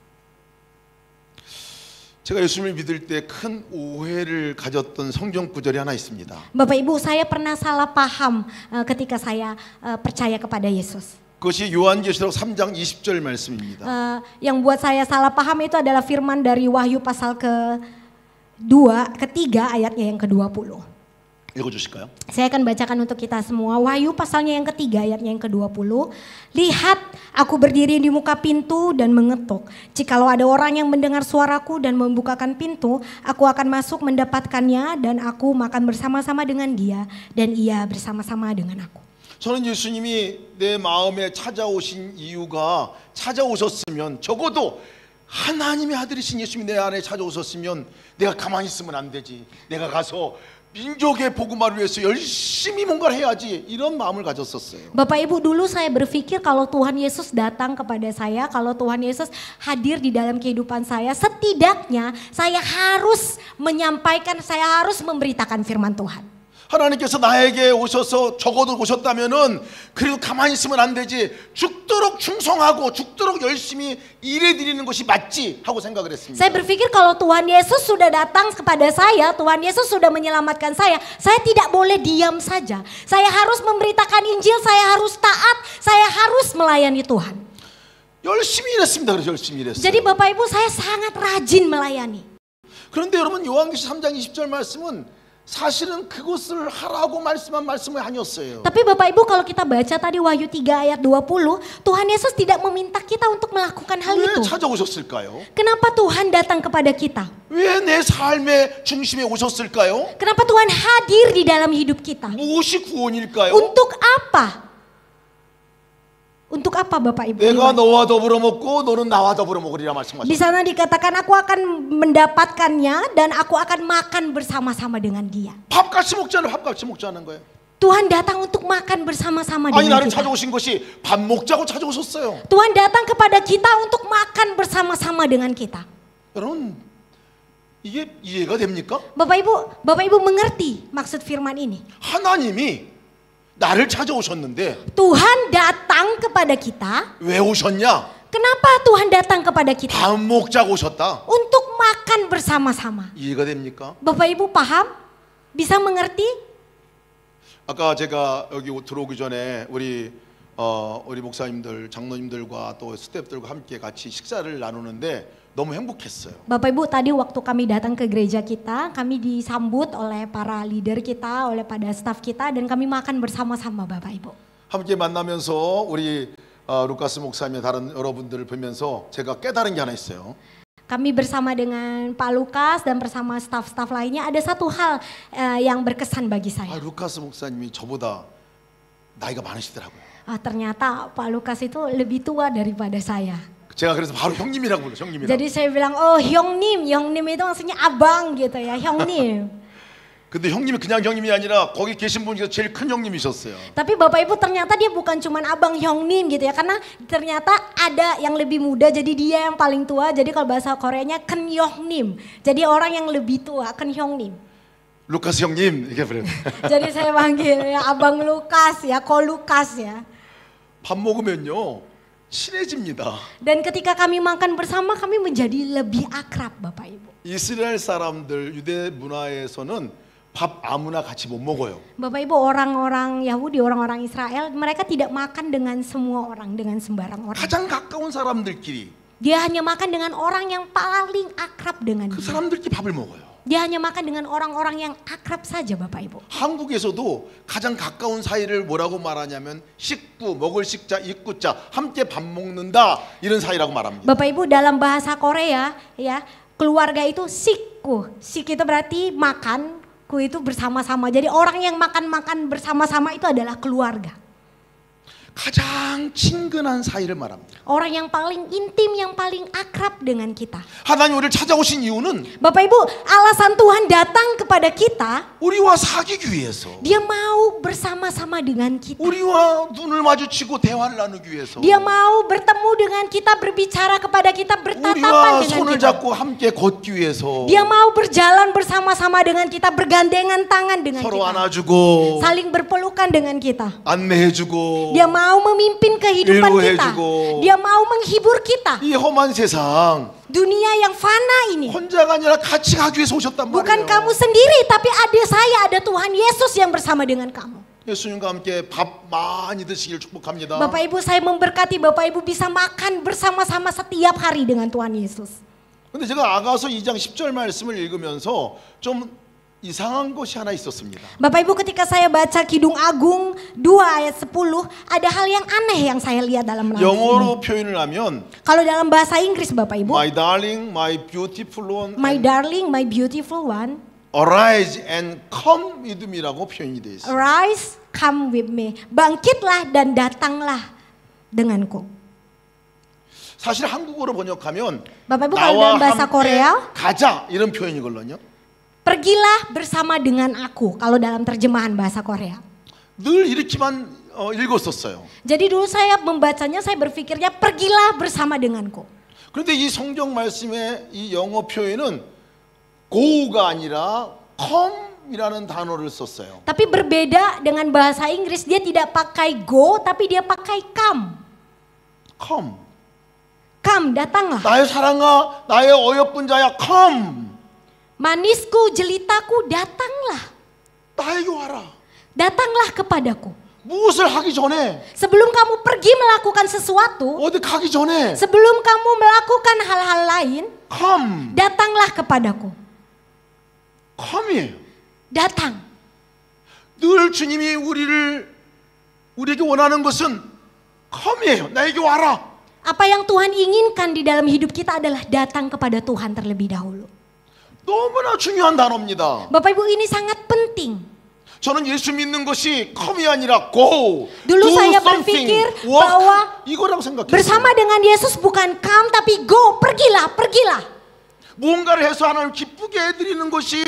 제가 예수님을 믿을 때 큰 오해를 가졌던 성경 구절이 하나 있습니다. Bapak Ibu, saya pernah salah paham ketika saya percaya kepada Yesus. 그것이 요한계시록 3장 20절 말씀입니다. Yang buat saya salah paham itu adalah firman dari Wahyu pasal ketiga ayatnya yang ke-20. 읽어주실까요? Saya akan bacakan untuk kita semua. Wahyu pasalnya yang ketiga ayatnya yang ke-20. Lihat, aku berdiri di muka pintu dan mengetuk. Jikalau ada orang yang mendengar suaraku dan membukakan pintu, aku akan masuk mendapatkannya dan aku makan bersama-sama dengan dia dan ia bersama-sama dengan aku. 저는 예수님이 내 마음에 찾아오신 이유가 찾아오셨으면 적어도 하나님의 아들이신 예수님이 내 안에 찾아오셨으면 내가 가만히 있으면 안 되지. 내가 가서 민족의 복음화를 위해서 열심히 뭔가를 해야지 이런 마음을 가졌었어요. Bapak Ibu, dulu saya berpikir kalau Tuhan Yesus datang kepada saya, kalau Tuhan Yesus hadir di dalam kehidupan saya, setidaknya saya harus menyampaikan, saya harus memberitakan firman Tuhan. 하나님께서 나에게 오셔서 적어도 오셨다면은 그래도 가만히 있으면 안 되지. 죽도록 충성하고 죽도록 열심히 일해 드리는 것이 맞지 하고 생각을 했습니다. Saya berpikir kalau Tuhan Yesus sudah datang kepada saya, Tuhan Yesus sudah menyelamatkan saya tidak boleh diam saja. Saya harus memberitakan Injil, saya harus taat, saya harus melayani Tuhan. 열심히 일했습니다. 그래서 열심히 일했어요. Jadi Bapak Ibu, saya sangat rajin melayani. 그런데 여러분 요한계시 3장 20절 말씀은 사실은 그것을 하라고 말씀한 말씀이 아니었어요. Tapi Bapak Ibu kalau kita baca tadi Wahyu 3 ayat 20, Tuhan Yesus tidak meminta kita untuk melakukan hal 왜 itu. 찾아오셨을까요? Kenapa Tuhan datang kepada kita? 왜 내 삶의 중심에 오셨을까요? Kenapa Tuhan hadir di dalam hidup kita? 무엇이 구원일까요? Untuk apa? Untuk apa Bapak Ibu? 내가 너와 더불어 먹고 너는 나와 더불어 먹으리라 말씀하셨어요. Di sana dikatakan aku akan mendapatkannya dan aku akan makan bersama-sama dengan dia. 밥같이 먹자는 밥같이 먹자는 거예요. Tuhan datang untuk makan bersama-sama 아니 dengan 나를 kita. 찾아오신 것이 밥 먹자고 찾아오셨어요. Tuhan datang kepada kita untuk makan bersama-sama dengan kita. 여러분 이게 이해가 됩니까? Bapak Ibu mengerti maksud firman ini? 하나님이 나를 찾아오셨는데 Tuhan datang kepada kita. 왜 오셨냐? Kenapa Tuhan datang kepada kita? 밥 먹자고 오셨다. Untuk makan bersama-sama. 이해가 됩니까? Bapak Ibu paham? Bisa mengerti? 아까 제가 여기 들어오기 전에 우리 목사님들, 장로님들과 또 스태프들과 함께 같이 식사를 나누는데 너무 행복했어요. Bapak Ibu tadi waktu kami datang ke gereja kita, kami disambut oleh para leader kita, oleh pada staf kita dan kami makan bersama-sama Bapak Ibu. 함께 만나면서 우리 루카스 목사님의 다른 여러분들을 보면서 제가 깨달은 게 하나 있어요. Kami bersama dengan Pak Lukas dan bersama staf-staf lainnya ada satu hal yang berkesan bagi saya. 루카스 목사님이 저보다 나이가 많으시더라고요. Ternyata Pak Lukas itu lebih tua daripada saya. 제가 그래서 바로 형님이라고 불러요. 형님이라고. Jadi saya bilang, oh Hyungnim itu maksudnya abang gitu ya, Hyungnim. 근데 형님이 그냥 형님이 아니라 거기 계신 분 중에서 제일 큰 형님이셨어요. Tapi Bapak Ibu ternyata dia bukan cuman abang Hyungnim gitu ya, karena ternyata ada yang lebih muda jadi dia yang paling tua. Jadi kalau bahasa Koreanya Ken Hyungnim. Jadi orang yang lebih tua, Ken Hyungnim. 루카스 형님 이렇게 부르요. Jadi saya panggil ya Abang Lukas ya, Ko Lukas ya. 밥 먹으면요. 친해집니다. Dan ketika kami makan bersama kami menjadi lebih akrab Bapak Ibu. 이스라엘 사람들 유대 문화에서는 밥 아무나 같이 못 먹어요. Bapak Ibu orang-orang Yahudi, orang-orang Israel mereka tidak makan dengan semua orang, dengan sembarang orang. 가장 가까운 사람들끼리 Dia hanya makan dengan orang yang paling akrab dengan 그 dia. 사람들끼리 밥을 먹어요. Dia hanya makan dengan orang-orang yang akrab saja Bapak Ibu. 한국에서도 가장 가까운 사이를 뭐라고 말하냐면 식구, 먹을 식자, 입구자 함께 밥 먹는다 이런 사이라고 말합니다. Bapak Ibu dalam bahasa Korea ya keluarga itu sikku. Sik itu berarti makan, ku itu bersama-sama. Jadi orang yang makan-makan bersama-sama itu adalah keluarga. 가장 친근한 사이를 말합니다. Orang yang paling intim, yang paling akrab dengan kita. 하나님 우리를 찾아오신 이유는 Bapak Ibu, alasan Tuhan datang kepada kita, 우리와 사귀기 위해서, Dia mau bersama-sama dengan kita. 우리와 눈을 마주치고 대화를 나누기 위해서, Dia mau bertemu dengan kita, berbicara kepada kita, bertatapan 우리와 dengan 손을 kita. 잡고 함께 걷기 위해서, Dia mau berjalan bersama-sama dengan kita, bergandengan tangan dengan 서로 kita. 안아주고, Saling berpelukan dengan kita. 안내해주고, Dia mau memimpin kehidupan kita. 위로해주고. Dia mau menghibur kita. 이 험한 세상 Dunia yang fana ini. 혼자가 아니라 같이 가기 위해서 오셨단 Bukan 말이에요. kamu sendiri, tapi ada saya, ada Tuhan Yesus yang bersama dengan kamu. 예수님과 함께 밥 많이 드시길 축복합니다. Bapak Ibu, saya memberkati Bapak Ibu bisa makan bersama-sama setiap hari dengan Tuhan Yesus. 근데 제가 아가서 2장 10절 말씀을 읽으면서 좀 이상한 것이 하나 있었습니다. Bapak Ibu, ketika saya baca Kidung Agung 2 ayat 10, ada hal yang aneh yang saya lihat dalam lantai ini. 영어로 표현을 하면 Kalau dalam bahasa Inggris Bapak Ibu, My darling, my beautiful one, my darling, my beautiful one, arise and come with me라고 표현이 되어 있어요. arise, come with me. Bangkitlah dan datanglah denganku. 사실 한국어로 번역하면 Bapak Ibu, kalau 나와 dalam bahasa 함께 Korea, 가자 이런 표현이거든요. pergilah bersama dengan aku. Kalau dalam terjemahan bahasa Korea. 늘 이렇게만 읽었었어요. Jadi dulu saya membacanya, saya berpikirnya pergilah bersama denganku. 그런데 이 성경 말씀의 이 영어 표현은 go가 아니라 come이라는 단어를 썼어요. Tapi berbeda dengan bahasa Inggris, dia tidak pakai go, tapi dia pakai come. come. Come, datanglah. 나의 사랑아, 나의 어여쁜 자야, come. Manisku, jelitaku, datanglah. 나에게 와라. Datanglah kepadaku. 무엇을 하기 전에, Sebelum kamu pergi melakukan sesuatu, 어디 가기 전에, sebelum kamu melakukan hal-hal lain, come. datanglah kepadaku. come이에요. datang. 늘 주님이 우리에게 원하는 것은 come이에요. 나에게 와라. Apa yang Tuhan inginkan di dalam hidup kita adalah datang kepada Tuhan terlebih dahulu. 너무나 중요한 단어입니다. Bapak Ibu, ini sangat penting. 저는 예수 믿는 것이 come이 아니라 go, Dulu do saya something, berpikir walk, bahwa 이거라고 생각했어요. bersama dengan Yesus bukan come tapi go, pergilah, pergilah. 무언가를 해서 하나님 기쁘게 해드리는 것이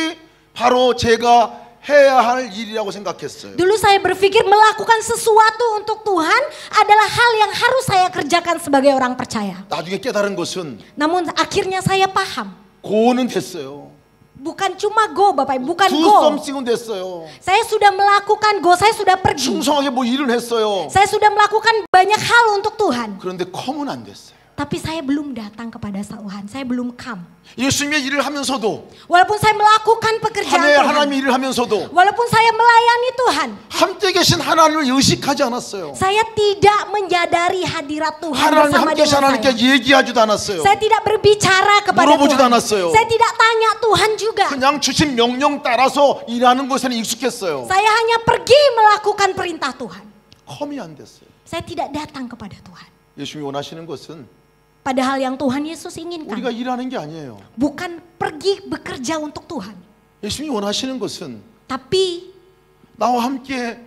바로 제가 해야 할 일이라고 생각했어요. Dulu saya berpikir melakukan sesuatu untuk Tuhan adalah hal yang harus saya kerjakan sebagai orang percaya. 나중에 깨달은 것은 Namun akhirnya saya paham. go는 됐어요. Bukan cuma go Bapak Ibu, bukan do go. something은 됐어요. Saya sudah melakukan go, saya sudah pergi. 충성하게 뭐 일을 했어요. Saya sudah melakukan banyak hal untuk Tuhan. 그런데 come은 안 됐어요. Tapi saya belum datang kepada Tuhan, saya belum come. 예수님의 일을 하면서도 Walaupun saya melakukan pekerjaan 하나님의 Tuhan, 일을 하면서도 walaupun saya melayani Tuhan, 함께 계신 하나님을 의식하지 않았어요. saya tidak menyadari hadirat Tuhan 하나님 bersama 함께 dengan 계신 하나님께 saya. 얘기하지도 않았어요. Saya tidak berbicara kepada 물어보지도 Tuhan. 않았어요. Saya tidak tanya Tuhan juga. 그냥 주신 명령 따라서 일하는 것에는 익숙했어요. Saya hanya pergi melakukan perintah Tuhan. come이 안 됐어요. Saya tidak datang kepada Tuhan. 예수님이 원하시는 것은 Padahal yang Tuhan Yesus inginkan 우리가 일하는 게 아니에요. bukan pergi bekerja untuk Tuhan, 예수님이 원하시는 것은 tapi 나와 함께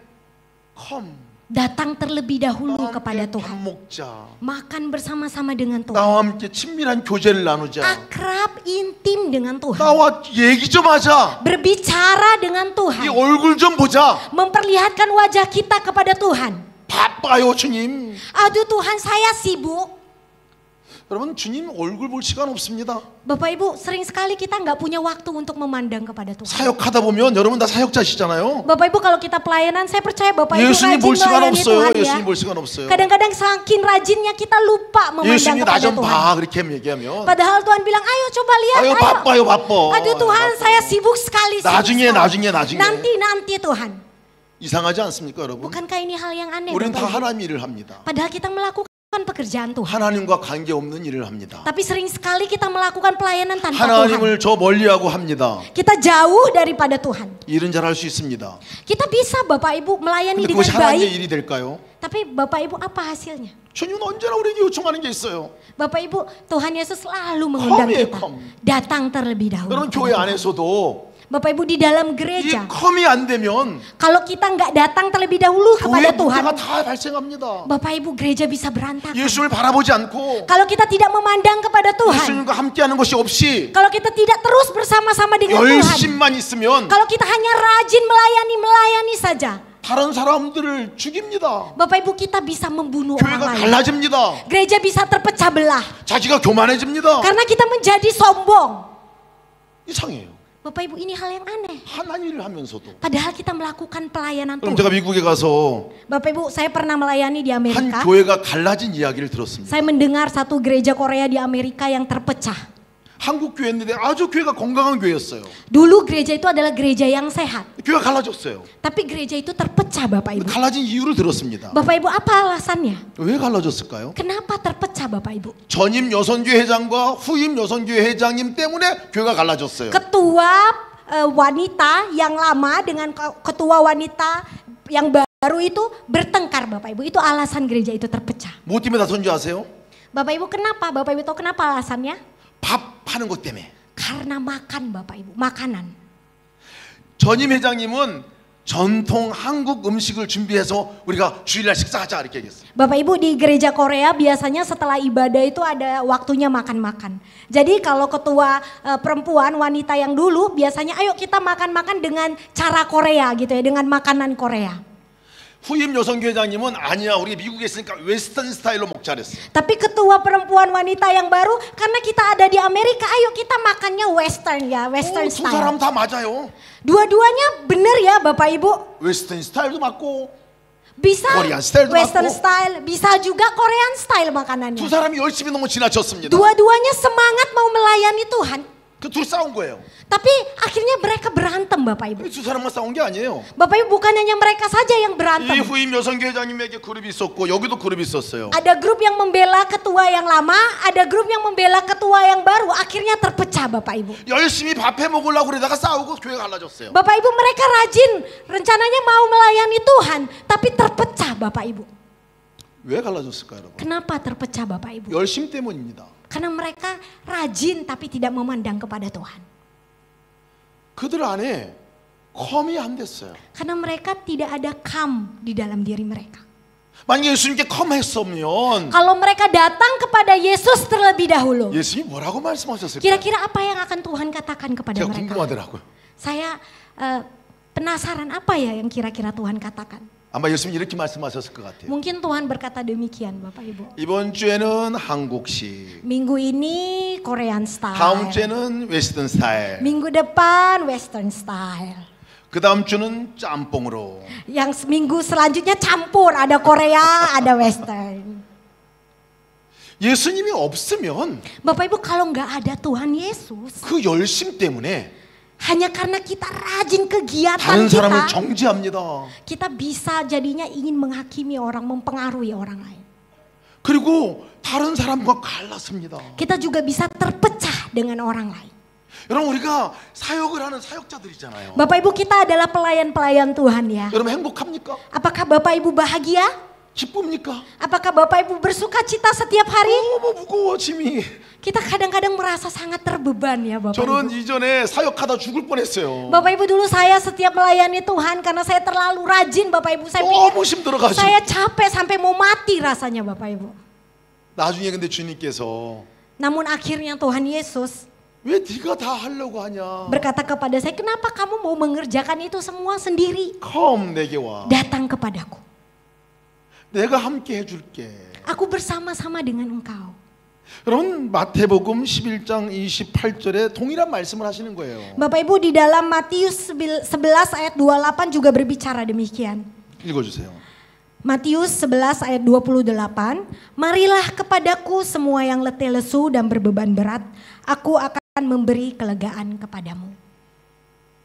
come, datang terlebih dahulu 나와 kepada 함께 밥 Tuhan. 먹자. Makan bersama-sama dengan Tuhan. 나와 함께 친밀한 교제를 나누자. Akrab, intim dengan Tuhan. 나와 얘기 좀 하자. Berbicara dengan 이 Tuhan. 얼굴 좀 보자. Memperlihatkan wajah kita kepada Tuhan. 바빠요 주님. Aduh Tuhan, saya sibuk. 여러분 주님 얼굴 볼 시간 없습니다. Bapak Ibu, sering sekali kita nggak punya waktu untuk memandang kepada Tuhan. 사역하다 보면 여러분 다 사역자시잖아요. Bapak Ibu, kalau kita pelayanan, saya percaya Bapak Ibu 예수님 rajin 볼 시간 melayani 없어요. Tuhan ya. 예수님 볼 시간 없어요. Kadang-kadang saking rajinnya kita lupa memandang 예수님 나 kepada 좀 Tuhan. 봐 그렇게 얘기하면 Padahal Tuhan bilang, ayo coba lihat, 아유 바빠요 바빠. Aduh Tuhan, saya sibuk sekali. 나중에 나중에 나중에. Nanti Tuhan. 이상하지 않습니까 여러분? Bukankah ini hal yang aneh? 우리는 다 Bapak Ibu? 하나님 일을 합니다. Padahal kita melakukan pekerjaan Tuhan. 하나님과 관계없는 일을 합니다. Tapi sering sekali kita melakukan pelayanan tanpa Tuhan. 하나님을 저 멀리하고 합니다. Kita jauh daripada Tuhan. 일은 잘할 수 있습니다. Kita bisa Bapak Ibu melayani 근데 dengan 그것이 하나님의 baik. 일이 될까요? Tapi Bapak Ibu apa hasilnya? 주님은 언제나 우리에게 요청하는 게 있어요. Bapak Ibu, Tuhan Yesus selalu mengundang Come, kita. come. Datang terlebih dahulu. 여러분 kepada 교회 Tuhan. 안에서도 Bapak Ibu di dalam 이 gereja, 컴이 안 되면 kalau kita nggak datang terlebih dahulu 교회 kepada Tuhan, 문제가 다 발생합니다. Bapak Ibu gereja bisa berantakan. 예수를 바라보지 않고 Kalau kita tidak memandang kepada Tuhan, 예수님과 함께하는 것이 없이 kalau kita tidak terus bersama-sama dengan Tuhan, 열심만 있으면 kalau kita hanya rajin melayani saja, 다른 사람들을 죽입니다. Bapak Ibu kita bisa membunuh orang 교회가 lain. 갈라집니다. Gereja bisa terpecah belah 자기가 교만해집니다. karena kita menjadi sombong. 이상해요. Bapak Ibu, ini hal yang aneh. 하나님 일을 하면서도. Padahal kita melakukan pelayanan 그럼 Tuhan. 제가 미국에 가서 Bapak Ibu, saya pernah melayani di 한 Amerika. 교회가 갈라진 이야기를 들었습니다. Saya mendengar satu gereja Korea di Amerika yang terpecah. 한국 교회인데 아주 교회가 건강한 교회였어요. Dulu gereja itu adalah gereja yang sehat. 교회가 갈라졌어요. Tapi gereja itu terpecah Bapak Ibu. 갈라진 이유를 들었습니다. Bapak Ibu, apa alasannya? 왜 갈라졌을까요? Kenapa terpecah Bapak Ibu? 전임 여선교회 회장과 후임 여선교회 회장님 때문에 교회가 갈라졌어요. Ketua wanita yang lama dengan ketua wanita yang baru itu bertengkar Bapak Ibu. Itu alasan gereja itu terpecah. 뭐 때문에 다 선교하세요? Bapak Ibu kenapa? Bapak Ibu tahu kenapa alasannya? 밥 하는 것 때문에. Karena makan Bapak Ibu, makanan. 전임 회장님은 전통 한국 음식을 준비해서 우리가 주일날 식사하자 이렇게 얘기했어요. Bapak Ibu di gereja Korea biasanya setelah ibadah itu ada waktunya makan-makan. Jadi kalau ketua perempuan wanita yang dulu biasanya ayo kita makan-makan dengan cara Korea gitu ya, dengan makanan Korea. 후임 여성교회장님은 아니야 우리 미국에 있으니까 웨스턴 스타일로 먹자 그랬어요. Tapi ketua perempuan wanita yang baru karena kita ada di Amerika, ayo kita makannya western ya, western 두 사람 style. 다 맞아요. Dua-duanya bener ya Bapak Ibu. 웨스턴 스타일도 맞고 Bisa Korean style western 맞고. style, bisa juga Korean style makanannya. 두 사람이 열심히 너무 지나쳤습니다. Dua-duanya semangat mau melayani Tuhan. 그 둘 싸운 거예요. Tapi akhirnya mereka berantem Bapak Ibu. 두 사람만 싸운 게 아니에요. Bapak Ibu bukan hanya mereka saja yang berantem. 이 후임 여성교회장님에게 그룹이 있었고 여기도 그룹이 있었어요. Ada grup yang membela ketua yang lama, ada grup yang membela ketua yang baru. Akhirnya terpecah Bapak Ibu. 열심히 밥해 먹으려고 그러다가 싸우고 교회가 갈라졌어요. Bapak Ibu mereka rajin, rencananya mau melayani Tuhan, tapi terpecah Bapak Ibu. 왜 갈라졌을까요, 여러분? Kenapa terpecah Bapak Ibu? 열심 때문입니다. Karena mereka rajin tapi tidak memandang kepada Tuhan. 그들 안에 컴이 안 됐어요. Karena mereka tidak ada kam di dalam diri mereka. 만약에 예수님께 컴 했으면 Kalau mereka datang kepada Yesus terlebih dahulu, 예수님이 뭐라고 말씀하셨을까요? kira-kira apa yang akan Tuhan katakan kepada 제가 mereka? 궁금하더라고요. Saya penasaran apa ya yang kira-kira Tuhan katakan. 아마 예수님이 이렇게 말씀하셨을 것 같아요. Mungkin Tuhan berkata demikian Bapak Ibu. 이번 주에는 한국식, Minggu ini Korean style. 다음 주에는 웨스턴 스타일, Minggu depan Western style. 그 다음 주는 짬뽕으로. Yang minggu selanjutnya campur, ada Korea, ada Western. 예수님이 없으면 Bapak Ibu kalau nggak ada Tuhan Yesus, 그 열심 때문에 hanya karena kita rajin kegiatan 다른 사람을 kita, 정죄합니다. kita bisa jadinya ingin menghakimi orang, mempengaruhi orang lain. 그리고 다른 사람과 갈랐습니다. Kita juga bisa terpecah dengan orang lain. 여러분 우리가 사역을 하는 사역자들이잖아요. Bapak Ibu kita adalah pelayan-pelayan Tuhan ya. 여러분 행복합니까? Apakah Bapak Ibu bahagia? 기쁩니까? Apakah Bapak Ibu bersuka cita setiap hari? 너무 무거워 짐이. Kita kadang-kadang merasa sangat terbeban ya Bapak 저는 Ibu. 이전에 사역하다 죽을 뻔했어요. Bapak Ibu dulu saya setiap melayani Tuhan karena saya terlalu rajin Bapak Ibu. Saya 너무 pikir 힘들어가지고. saya capek sampai mau mati rasanya Bapak Ibu. 나중에 근데 주님께서 Namun akhirnya Tuhan Yesus 왜 네가 다 하려고 하냐? berkata kepada saya, kenapa kamu mau mengerjakan itu semua sendiri? 컴 내게 와. Datang kepadaku. 내가 함께 해줄게. Aku bersama-sama dengan engkau. 여러분 마태복음 11장 28절에 동일한 말씀을 하시는 거예요. Bapak Ibu di dalam Matius 11 ayat 28 juga berbicara demikian. 읽어주세요. Matius 11 ayat 28, marilah kepadaku semua yang letih lesu dan berbeban berat, aku akan memberi kelegaan kepadamu.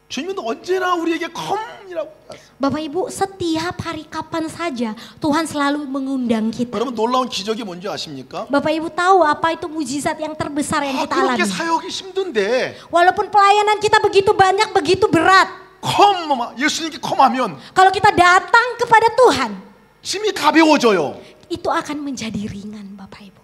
주님은 언제나 우리에게 컴이라고 하셨어요. Bapak Ibu setiap hari kapan saja Tuhan selalu mengundang kita. 여러분 놀라운 기적이 뭔지 아십니까? Bapak Ibu tahu apa itu mujizat yang terbesar yang kita 그렇게 alami. 사역이 힘든데 Walaupun pelayanan kita begitu banyak, begitu berat. 예수님께 컴하면 Kalau kita datang kepada Tuhan, 짐이 가벼워져요. itu akan menjadi ringan Bapak Ibu.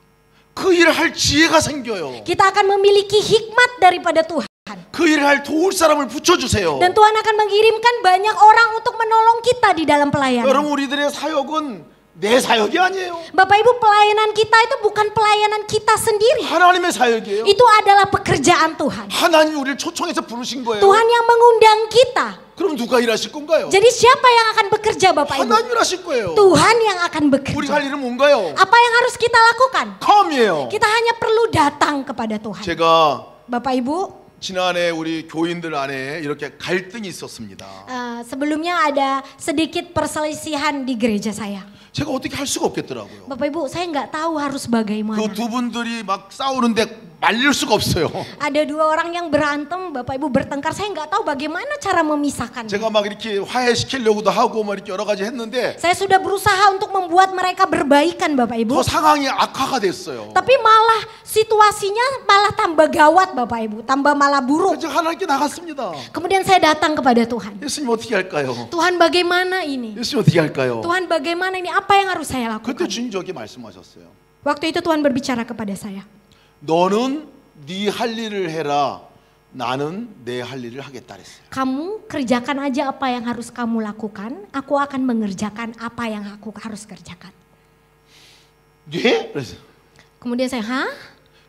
그 일을 할 지혜가 생겨요. Kita akan memiliki hikmat daripada Tuhan. 그 일을 할 도울 사람을 붙여주세요. Dan Tuhan akan mengirimkan banyak orang untuk menolong kita di dalam pelayanan. 여러분 우리들의 사역은 내 사역이 아니에요. Bapak Ibu pelayanan kita itu bukan pelayanan kita sendiri. 하나님의 사역이에요. Itu adalah pekerjaan Tuhan. 하나님 우리를 초청해서 부르신 거예요. Tuhan yang mengundang kita. 그럼 누가 일하실 건가요? Jadi siapa yang akan bekerja Bapak Ibu? 하나님 일하실 거예요. Tuhan yang akan 우리가 bekerja. 할 일은 뭔가요? Apa yang harus kita lakukan? 컴이에요. Kita hanya perlu datang kepada Tuhan. 제가 Bapak Ibu, 지난해 우리 교인들 안에 이렇게 갈등이 있었습니다. sebelumnya ada sedikit perselisihan di gereja saya. 제가 어떻게 할 수가 없겠더라고요. Bapak Ibu, saya nggak tahu harus bagaimana. 그 두 분들이 막 싸우는데 말릴 수가 없어요. Ada dua orang yang berantem, Bapak Ibu bertengkar. Saya nggak tahu bagaimana cara memisahkannya. 제가 막 이렇게 화해시키려고도 하고 막 이렇게 여러 가지 했는데 Saya sudah berusaha untuk membuat mereka berbaikan, Bapak Ibu. 더 상황이 악화가 됐어요. Tapi malah situasinya malah tambah gawat, Bapak Ibu. Tambah malah buruk. 제가 하나님께 나갔습니다. Kemudian saya datang kepada Tuhan. 예수님 어떻게 할까요? Tuhan bagaimana ini? 예수님 어떻게 할까요? Tuhan bagaimana ini? Apa yang harus saya 그때 lakukan? 주님 저에게 말씀하셨어요. Waktu itu Tuhan berbicara kepada saya. 너는 네 할 일을 해라. 나는 내 할 일을 하겠다 그랬어요. Kamu kerjakan aja apa yang harus kamu lakukan. Aku akan mengerjakan apa yang aku harus kerjakan. 네? 그래서 Kemudian saya, hah?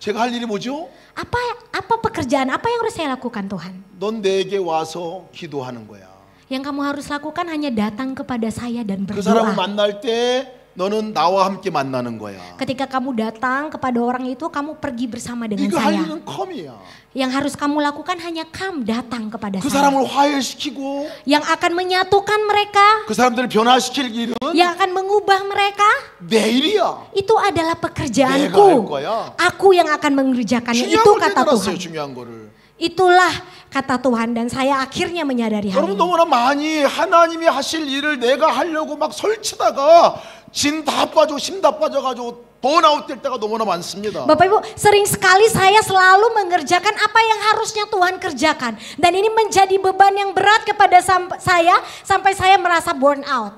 제가 할 일이 뭐죠? Apa pekerjaan? Apa yang harus saya lakukan Tuhan? 넌 내게 와서 기도하는 거야. Yang kamu harus lakukan hanya datang kepada saya dan 그 사람을 berdoa. 만날 때 너는 나와 함께 만나는 거야. Ketika kamu datang kepada orang itu, kamu pergi bersama dengan 네가 할 saya. 일은 컴이야. Yang harus kamu lakukan hanya kamu datang kepada 그 saya. 사람을 화해시키고 Yang akan menyatukan mereka, 그 사람들을 변화시킬 일은 yang akan mengubah mereka, 내 일이야. itu adalah 내가 할 pekerjaanku. 거야. Aku yang akan mengerjakannya. 중요한 Itu 걸 kata 깨달았어요. Tuhan. 중요한 거를. Itulah kata Tuhan dan saya akhirnya menyadari hal 여러분 ini. 너무나 많이 하나님이 하실 일을 내가 하려고 막 설치다가 진 다 빠져 힘 다 빠져가지고 번아웃 될 때가 너무나 많습니다. Bapak Ibu, sering sekali saya selalu mengerjakan apa yang harusnya Tuhan kerjakan. Dan ini menjadi beban yang berat kepada saya sampai saya merasa burn out.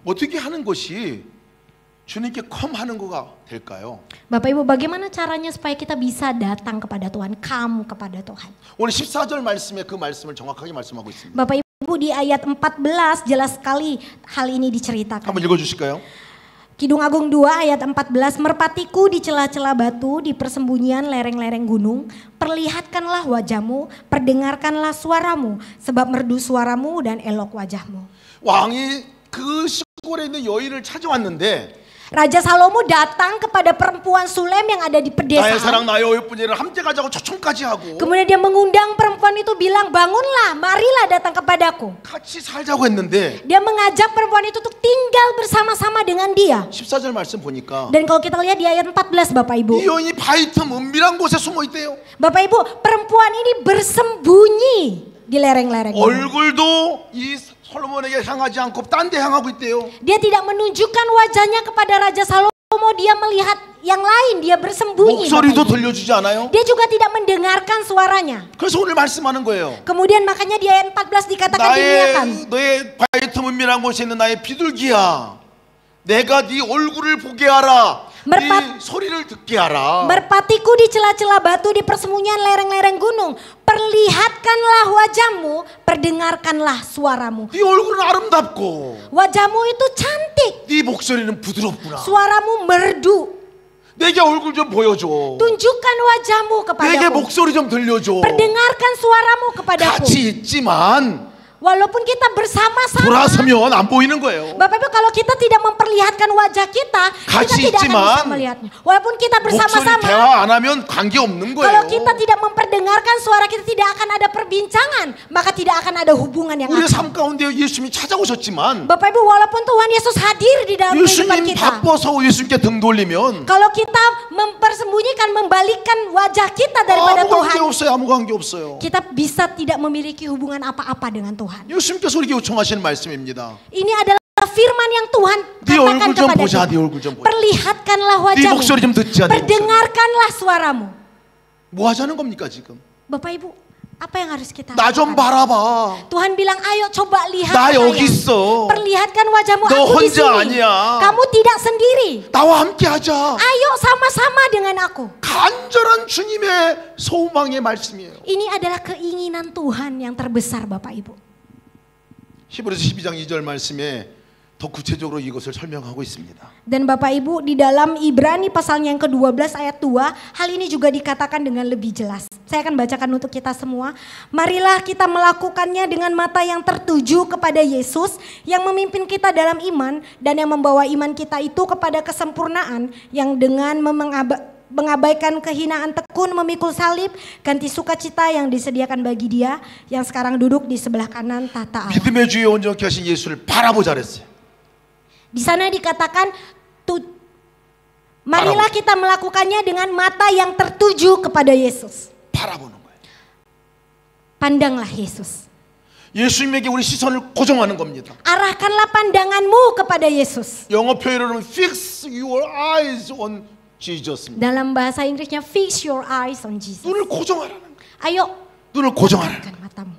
어떻게 하는 것이 주님께 컴하는 거가 될까요? Bapak Ibu, bagaimana caranya supaya kita bisa datang kepada Tuhan, come kepada Tuhan? 오늘 14절 말씀에 그 말씀을 정확하게 말씀하고 있습니다. Bapak Ibu, di ayat 14 jelas sekali hal ini diceritakan. 한번 읽어주실까요? Kidung Agung 2 ayat 14, merpatiku di celah-celah batu, di persembunyian lereng-lereng gunung, perlihatkanlah wajahmu, perdengarkanlah suaramu, sebab merdu suaramu dan elok wajahmu. 왕이 그 시골에 있는 여인을 찾아왔는데 Raja Salomo datang kepada perempuan Sulem yang ada di 나의 사랑 pedesaan. 나의 어여쁜이를 함께 가자고 초청까지 하고 Kemudian dia mengundang perempuan itu bilang, bangunlah, marilah datang kepadaku. 같이 살자고 했는데 Dia mengajak perempuan itu untuk tinggal bersama-sama dengan dia. 14절 말씀 보니까 Dan kalau kita lihat di ayat 14 Bapak Ibu. 이 여인이 바위 틈 은밀한 곳에 숨어 있대요. Bapak Ibu, perempuan ini bersembunyi di lereng-lereng. 얼굴도 이 솔로몬에게 향하지 않고 딴 데 향하고 있대요. Dia tidak menunjukkan wajahnya kepada Raja Salomo, dia melihat yang lain, dia bersembunyi. 목소리도 Bapak Ibu. 들려주지 않아요? Dia juga tidak mendengarkan suaranya. 그래서 오늘 말씀하는 거예요. Kemudian makanya di ayat 14 dikatakan demikian. 너의 바위 틈 은밀한 곳에 있는 나의 비둘기야, 내가 네 얼굴을 보게 하라, 네 소리를 듣게 하라. Merpatiku di celah-celah batu, di persembunyian lereng-lereng gunung, perlihatkanlah wajahmu, perdengarkanlah suaramu. 네 얼굴은 아름답고 Wajahmu itu cantik, 네 목소리는 부드럽구나. suaramu merdu. 내게 얼굴 좀 보여줘. Tunjukkan wajahmu 내게 kepadaku. 목소리 좀 들려줘. Perdengarkan suaramu kepadaku. 같이 있지만 Walaupun kita bersama-sama, 돌아서면 안 보이는 거예요. Bapak Ibu, kalau kita tidak memperlihatkan wajah kita 같이 tidak akan bisa 있지만 melihatnya. Walaupun kita 목소리 bersama-sama, 대화 안 하면 관계 없는 kalau 거예요. kita tidak memperdengarkan suara kita, tidak akan ada perbincangan, maka tidak akan ada hubungan yang 우리의 akrab. 삶 가운데 예수님이 찾아오셨지만 Bapak Ibu, walaupun Tuhan Yesus hadir di dalam kehidupan 예수님 kita, 바빠서 예수님께 등 돌리면 kalau kita mempersembunyikan, membalikkan wajah kita daripada 아무 관계 Tuhan, 없어요. 아무 관계 없어요. kita bisa tidak memiliki hubungan apa-apa dengan Tuhan. 예수님께서 우리에게 요청하시는 말씀입니다. Ini adalah firman yang Tuhan 네 katakan 얼굴 좀 kepada 보자. kita. 네 얼굴 좀 보자. Perlihatkanlah 네 wajahmu, 목소리 좀 듣자. 네 목소리. perdengarkanlah suaramu. 뭐 하자는 겁니까 지금? Bapak Ibu, apa yang harus kita 나 좀 lakukan? 바라봐. Tuhan bilang, ayo coba lihat 나 saya. 여기 있어. Perlihatkan wajahmu, 너 aku di 혼자 sini. 아니야. Kamu tidak sendiri. 나와 함께 하자. Ayo sama-sama dengan aku. 간절한 주님의 소망의 말씀이에요. Ini adalah keinginan Tuhan yang terbesar Bapak Ibu. 히브리서 12장 2절 말씀에 더 구체적으로 이것을 설명하고 있습니다. Dan Bapak Ibu, di dalam Ibrani pasalnya yang ke-12 ayat 2, hal ini juga dikatakan dengan lebih jelas. Saya akan bacakan untuk kita semua. Marilah kita melakukannya dengan mata yang tertuju kepada Yesus yang memimpin kita dalam iman dan yang membawa iman kita itu kepada kesempurnaan, yang dengan mengabaikan kehinaan tekun memikul salib, ganti sukacita yang disediakan bagi dia yang sekarang duduk di sebelah kanan tahta Allah. 믿음의 주에 온전케 하신 예수를 바라보자 그랬어요. Di sana dikatakan, marilah kita melakukannya dengan mata yang tertuju kepada Yesus. 바라보는 거예요. Pandanglah Yesus. 예수님에게 우리 시선을 고정하는 겁니다. Arahkanlah pandanganmu kepada Yesus. 영어 표현으로는 fix your eyes on Jesus입니다. Dalam bahasa Inggrisnya, fix your eyes on Jesus. 눈을 고정하라는 거예요. Ayo, 눈을 고정하라는 거예요. arahkan matamu.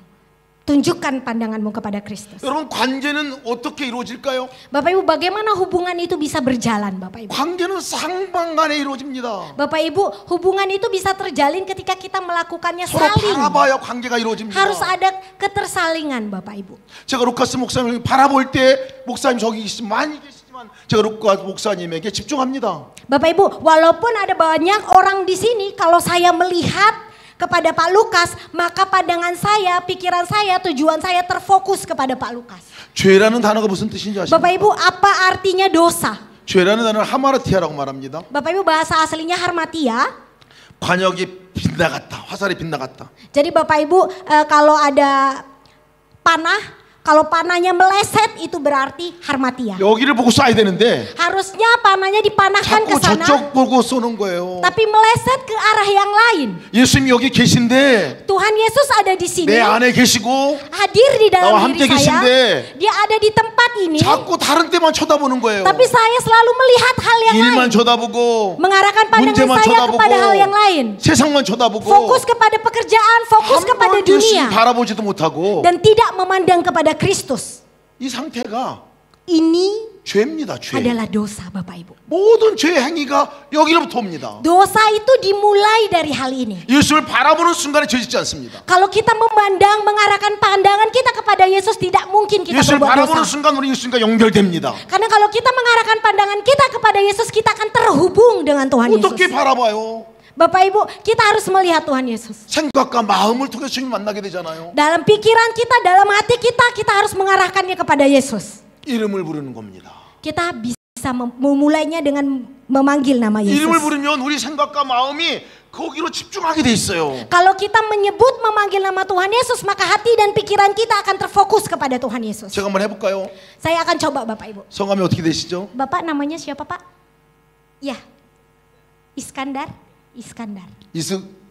Tunjukkan pandanganmu kepada Kristus. 여러분 관계는 어떻게 이루어질까요? Bapak Ibu, bagaimana hubungan itu bisa berjalan Bapak Ibu? 관계는 상방간에 이루어집니다. Bapak Ibu, hubungan itu bisa terjalin ketika kita melakukannya 서로 saling. 바라봐야 관계가 이루어집니다. Harus ada ketersalingan Bapak Ibu. 제가 루카스 목사님을 바라볼 때 목사님 저기 많이 계시지만 제가 루카스 목사님에게 집중합니다. Bapak Ibu, walaupun ada banyak orang di sini, kalau saya melihat kepada Pak Lukas, maka pandangan saya, pikiran saya, tujuan saya terfokus kepada Pak Lukas. 죄라는 단어가 무슨 뜻인지 아십니까? Bapak Ibu, apa artinya dosa? 죄라는 단어는 하마르티아라고 말합니다. Bapak Ibu, bahasa aslinya harmatia. 관역이 빗나갔다. 화살이 빗나갔다. Jadi Bapak Ibu, kalau ada panah Kalau panahnya meleset itu berarti harmatia. 여기를 보고 쏴야 되는데 Harusnya panahnya dipanahkan ke 자꾸 sana, 저쪽 보고 쏘는 거예요. tapi meleset ke arah yang lain. 예수님 여기 계신데 Tuhan Yesus ada di sini, 내 안에 계시고 hadir di 나와 dalam 함께 diri saya. 계신데 Dia ada di tempat ini, 자꾸 다른 데만 쳐다보는 거예요. tapi saya selalu melihat hal yang lain. 일만 쳐다보고 Mengarahkan pandangan 문제만 saya 쳐다보고 kepada hal yang lain. 세상만 쳐다보고 Fokus kepada pekerjaan, fokus 한 kepada 번도 예수님 dunia. 바라보지도 못하고 Dan tidak memandang kepada Kristus. 이 상태가 Ini 죄입니다. 죄. adalah dosa, Bapak Ibu. 모든 죄 행위가 여기로부터 옵니다. Dosa itu dimulai dari hal ini. 예수를 바라보는 순간에 죄짓지 않습니다. Kalau kita memandang, mengarahkan pandangan kita kepada Yesus, tidak mungkin kita 예수를 berbuat 바라보는 dosa. 순간 우리 예수님과 연결됩니다. Karena kalau kita mengarahkan pandangan kita kepada Yesus, kita akan terhubung dengan Tuhan Yesus. 어떻게 바라봐요? Bapak Ibu, kita harus melihat Tuhan Yesus. 생각과 마음을 통해 주님 만나게 되잖아요. Dalam pikiran kita, dalam hati kita, kita harus mengarahkannya kepada Yesus. 이름을 부르는 겁니다. Kita bisa memulainya dengan memanggil nama Yesus. 이름을 부르면 우리 생각과 마음이 거기로 집중하게 돼 있어요. Kalau kita menyebut memanggil nama Tuhan Yesus, maka hati dan pikiran kita akan terfokus kepada Tuhan Yesus. 제가 한번 해볼까요? Saya akan coba Bapak Ibu. 성함이 어떻게 되시죠? Bapak namanya siapa Pak? Ya, Iskandar.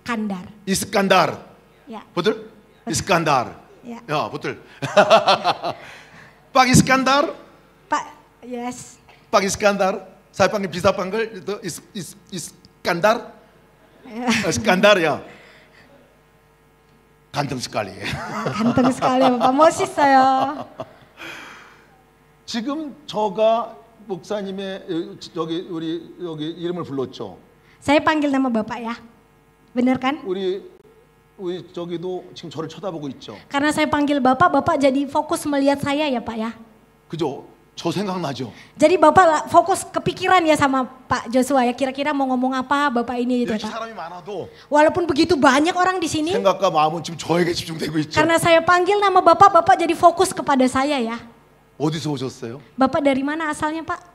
Kandar. 이스칸달. Ya, 보들? 이스칸달. ya. 야, 보들. 빡 이스칸달. Pak, yes. 빡 이스칸달. Saya panggil bisa panggil itu 이스칸달. 이스칸달이야. 간등 sekali. Ganteng sekali Bapak, 멋있어요. 지금 저가 목사님의 여기 우리 여기 이름을 불렀죠. Saya panggil nama Bapak ya. Bener kan? 우리 저기도 지금 저를 쳐다보고 있죠. Karena saya panggil Bapak, Bapak jadi fokus melihat saya ya Pak ya. 그죠? 저 생각나죠. Jadi Bapak fokus kepikiran ya sama Pak Joshua ya. Kira-kira mau ngomong apa Bapak ini gitu 이렇게 Pak. 사람이 많아도 Walaupun begitu banyak orang di sini, 생각과 마음은 지금 저에게 집중되고 있죠. karena saya panggil nama Bapak, Bapak jadi fokus kepada saya ya. 어디서 오셨어요? Bapak dari mana asalnya Pak?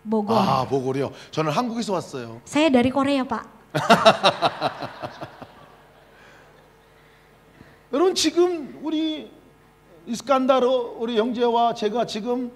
Bogor. 아, 보고요. 저는 한국에서 왔어요. Saya dari Korea Pak. 여러분 지금 우리 이스칸다르 우리 영재와 제가 지금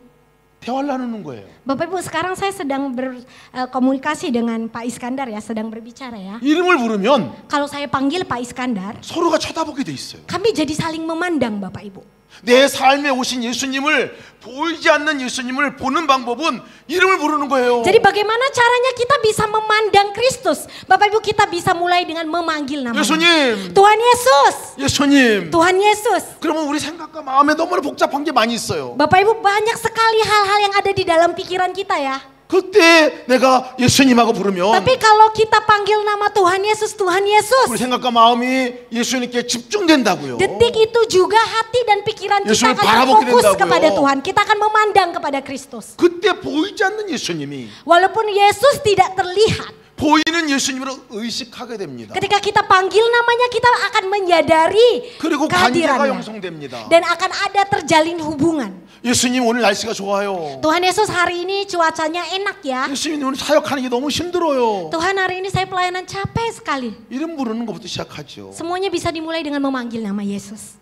대화를 나누는 거예요. Bapak Ibu, sekarang saya sedang berkomunikasi dengan Pak Iskandar ya, sedang berbicara ya. 이름을 부르면 Kalau saya panggil Pak Iskandar, 서로가 쳐다보게 돼 있어요. kami jadi saling memandang Bapak Ibu. 내 삶에 오신 예수님을 보이지 않는 예수님을 보는 방법은 이름을 부르는 거예요. Jadi bagaimana caranya kita bisa memandang Kristus? Bapak Ibu, kita bisa mulai dengan memanggil namanya. 예수님, Tuhan Yesus. 예수님. Tuhan Yesus. 그러면 우리 생각과 마음에 너무나 복잡한 게 많이 있어요. Bapak Ibu, banyak sekali hal-hal yang ada di dalam pikiran kita ya. 그때 내가 예수님하고 부르면 Tapi kalau kita panggil nama Tuhan Yesus, Tuhan 우리 Yesus, 생각과 마음이 예수님께 집중된다고요. detik itu juga hati dan pikiran kita 예수를 akan 바라보게 terfokus 된다고요. kepada Tuhan. Kita akan memandang kepada Kristus. 그때 보이지 않는 예수님이 Walaupun Yesus tidak terlihat, 보이는 예수님으로 의식하게 됩니다. ketika kita panggil namanya, kita akan menyadari 그리고 관계가 kehadirannya. 형성됩니다. Dan akan ada terjalin hubungan. 예수님 오늘 날씨가 좋아요. Tuhan Yesus, hari ini cuacanya enak ya. 예수님 오늘 사역하는 게 너무 힘들어요. Tuhan, hari ini saya pelayanan capek sekali. 이름 부르는 것부터 시작하죠. Semuanya bisa dimulai dengan memanggil nama Yesus.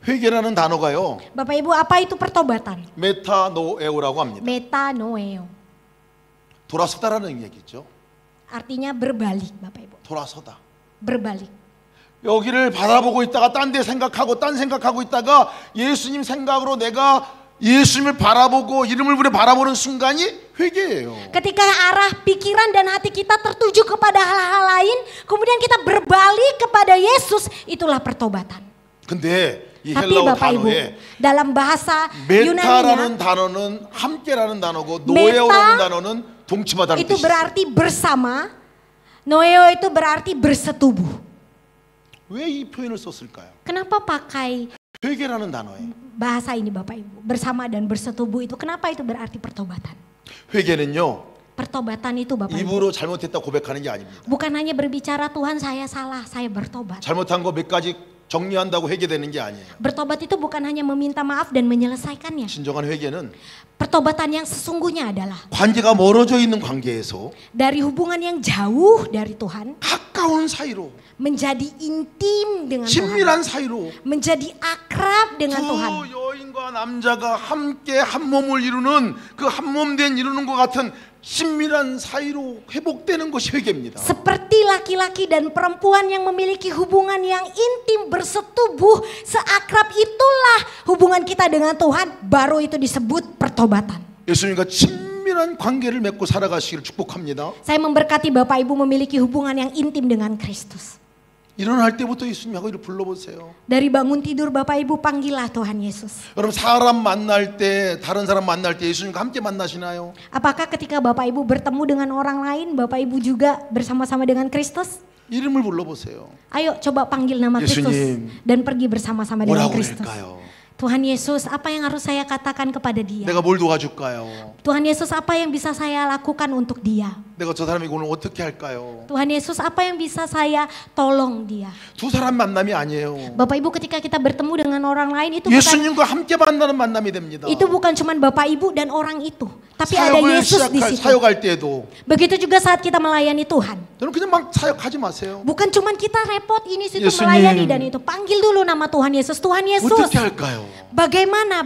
회개라는 단어가요. Bapak Ibu, apa itu pertobatan? 메타노에오라고 합니다. Metanoeo. 돌아서다라는 얘기죠. Artinya berbalik, Bapak Ibu. 돌아서다. Berbalik. 여기를 바라보고 있다가 딴 데 생각하고 딴 생각하고 있다가 예수님 생각으로 내가 예수님을 바라보고 이름을 부르며 바라보는 순간이 회개예요. Ketika arah pikiran dan hati kita tertuju kepada hal-hal lain, kemudian kita berbalik kepada Yesus, itulah pertobatan. 근데 이 Tapi 헬라어 Bapak Ibu, 단어에 dalam bahasa 메타라는 Yunani 단어는 함께라는 단어고 메타 노에오라는 단어는 동침하다는 itu 뜻이에요. berarti bersama, noeo itu berarti bersetubuh. 왜 이 표현을 썼을까요? Kenapa pakai 회개라는 단어에 bahasa ini Bapak Ibu? Bersama dan bersetubuh itu, kenapa itu berarti pertobatan? 회개는요 Pertobatan itu Bapak Ibu 입으로 잘못했다 고백하는 게 아닙니다. bukan hanya berbicara Tuhan saya salah, saya bertobat. 잘못한 거 몇 가지 정리한다고 회개되는 게 아니에요. Bertobat itu bukan hanya meminta maaf dan menyelesaikannya. 진정한 회개는 Pertobatan yang sesungguhnya adalah 관계가 멀어져 있는 관계에서 dari hubungan yang jauh dari Tuhan 가까운 사이로, menjadi intim dengan Tuhan, 친밀한 사이로 menjadi akrab dengan Tuhan. 두 여인과 남자가 함께 한 몸을 이루는 그 한 몸 된 이루는 것 같은 친밀한 사이로 회복되는 것이 회개입니다. Seperti laki-laki dan perempuan yang memiliki hubungan yang intim, bersetubuh, seakrab itulah hubungan kita dengan Tuhan, baru itu disebut pertobatan. 예수님과 친밀한 관계를 맺고 살아가시기를 축복합니다. Saya memberkati Bapak Ibu memiliki hubungan yang intim dengan Kristus. 일어날 때부터 예수님하고 이를 불러보세요. Dari bangun tidur Bapak Ibu panggillah Tuhan Yesus. 여러분 사람 만날 때, 다른 사람 만날 때 예수님과 함께 만나시나요? Apakah ketika Bapak Ibu bertemu dengan orang lain, Bapak Ibu juga bersama-sama dengan Kristus? 이름을 불러보세요. Ayo coba panggil nama Kristus 예수님, dan pergi bersama-sama dengan 뭐라고 Kristus. 그럴까요? Tuhan Yesus, apa yang harus saya katakan kepada dia? 내가 뭘 도와줄까요? Tuhan Yesus, apa yang bisa saya lakukan untuk dia? 내가 저 사람이 오늘 어떻게 할까요? Tuhan Yesus, apa yang bisa saya tolong dia? 두 사람 만남이 아니에요. Bapak Ibu, ketika kita bertemu dengan orang lain itu bukan, 예수님과 함께 만나는 만남이 됩니다. itu bukan cuma Bapak Ibu dan orang itu, tapi ada 사역을 Yesus di situ. 사역할 때도 Begitu juga saat kita melayani Tuhan. 여러분 그냥 막 사역하지 마세요. Bukan cuma kita repot ini situ Yesu님. melayani dan itu. Panggil dulu nama Tuhan Yesus. Tuhan Yesus, 어떻게 할까요? bagaimana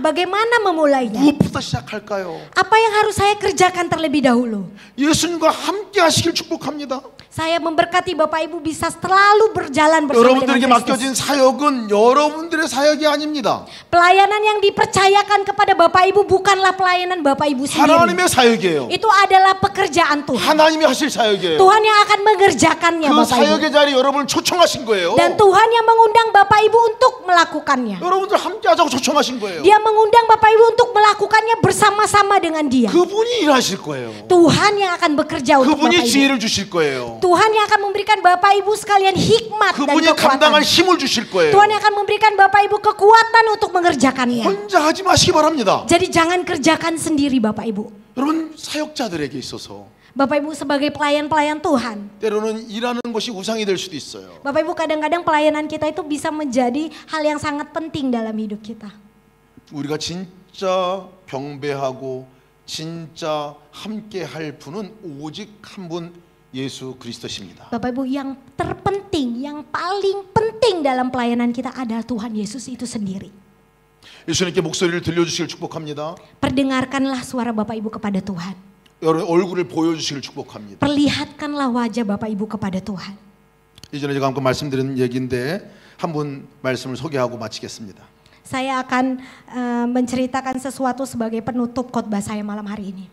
memulainya? 무엇부터 시작할까요? Apa yang harus saya kerjakan terlebih dahulu? 예수님과 함께 하시길 축복합니다. Saya memberkati Bapak Ibu bisa selalu berjalan bersama 여러분들에게 dengan Kristus. 맡겨진 사역은 여러분들의 사역이 아닙니다. Pelayanan yang dipercayakan kepada Bapak Ibu bukanlah pelayanan Bapak Ibu sendiri. 하나님의 사역이에요. Itu adalah pekerjaan Tuhan. 하나님이 하실 사역이에요. Tuhan yang akan mengerjakannya 그 Bapak Ibu. 사역의 자리 여러분을 초청하신 거예요. Dan Tuhan yang mengundang Bapak Ibu untuk melakukannya. 여러분들 함께 하자고 초청하신 거예요. Dia mengundang Bapak Ibu untuk melakukannya bersama-sama dengan dia. 그분이 일하실 거예요. Tuhan yang akan bekerja untuk 그분이 Bapak Ibu. 지혜를 주실 거예요. Tuhan yang akan memberikan Bapak Ibu sekalian hikmat dan 그분이 감당할 kekuatan. 힘을 주실 거예요. Tuhan yang akan memberikan Bapak Ibu kekuatan untuk mengerjakannya. 혼자 하지 마시기 바랍니다. Jadi jangan kerjakan sendiri Bapak Ibu. 여러분 사역자들에게 있어서 Bapak Ibu sebagai pelayan-pelayan Tuhan. 때로는 일하는 것이 우상이 될 수도 있어요. Bapak Ibu kadang-kadang pelayanan kita itu bisa menjadi hal yang sangat penting dalam hidup kita. 우리가 진짜 경배하고 진짜 함께 할 분은 오직 한 분 예수 그리스도십니다. Bapak Ibu, yang terpenting, yang paling penting dalam pelayanan kita adalah Tuhan Yesus itu sendiri. 예수님께 목소리를 들려주시길 축복합니다. Perdengarkanlah suara Bapak Ibu kepada Tuhan. 여러분 얼굴을 보여주시길 축복합니다. Perlihatkanlah wajah Bapak Ibu kepada Tuhan. 이전에 제가 한번 말씀드린 얘기인데 한 분 말씀을 소개하고 마치겠습니다. Saya akan menceritakan sesuatu sebagai penutup khotbah saya malam hari ini.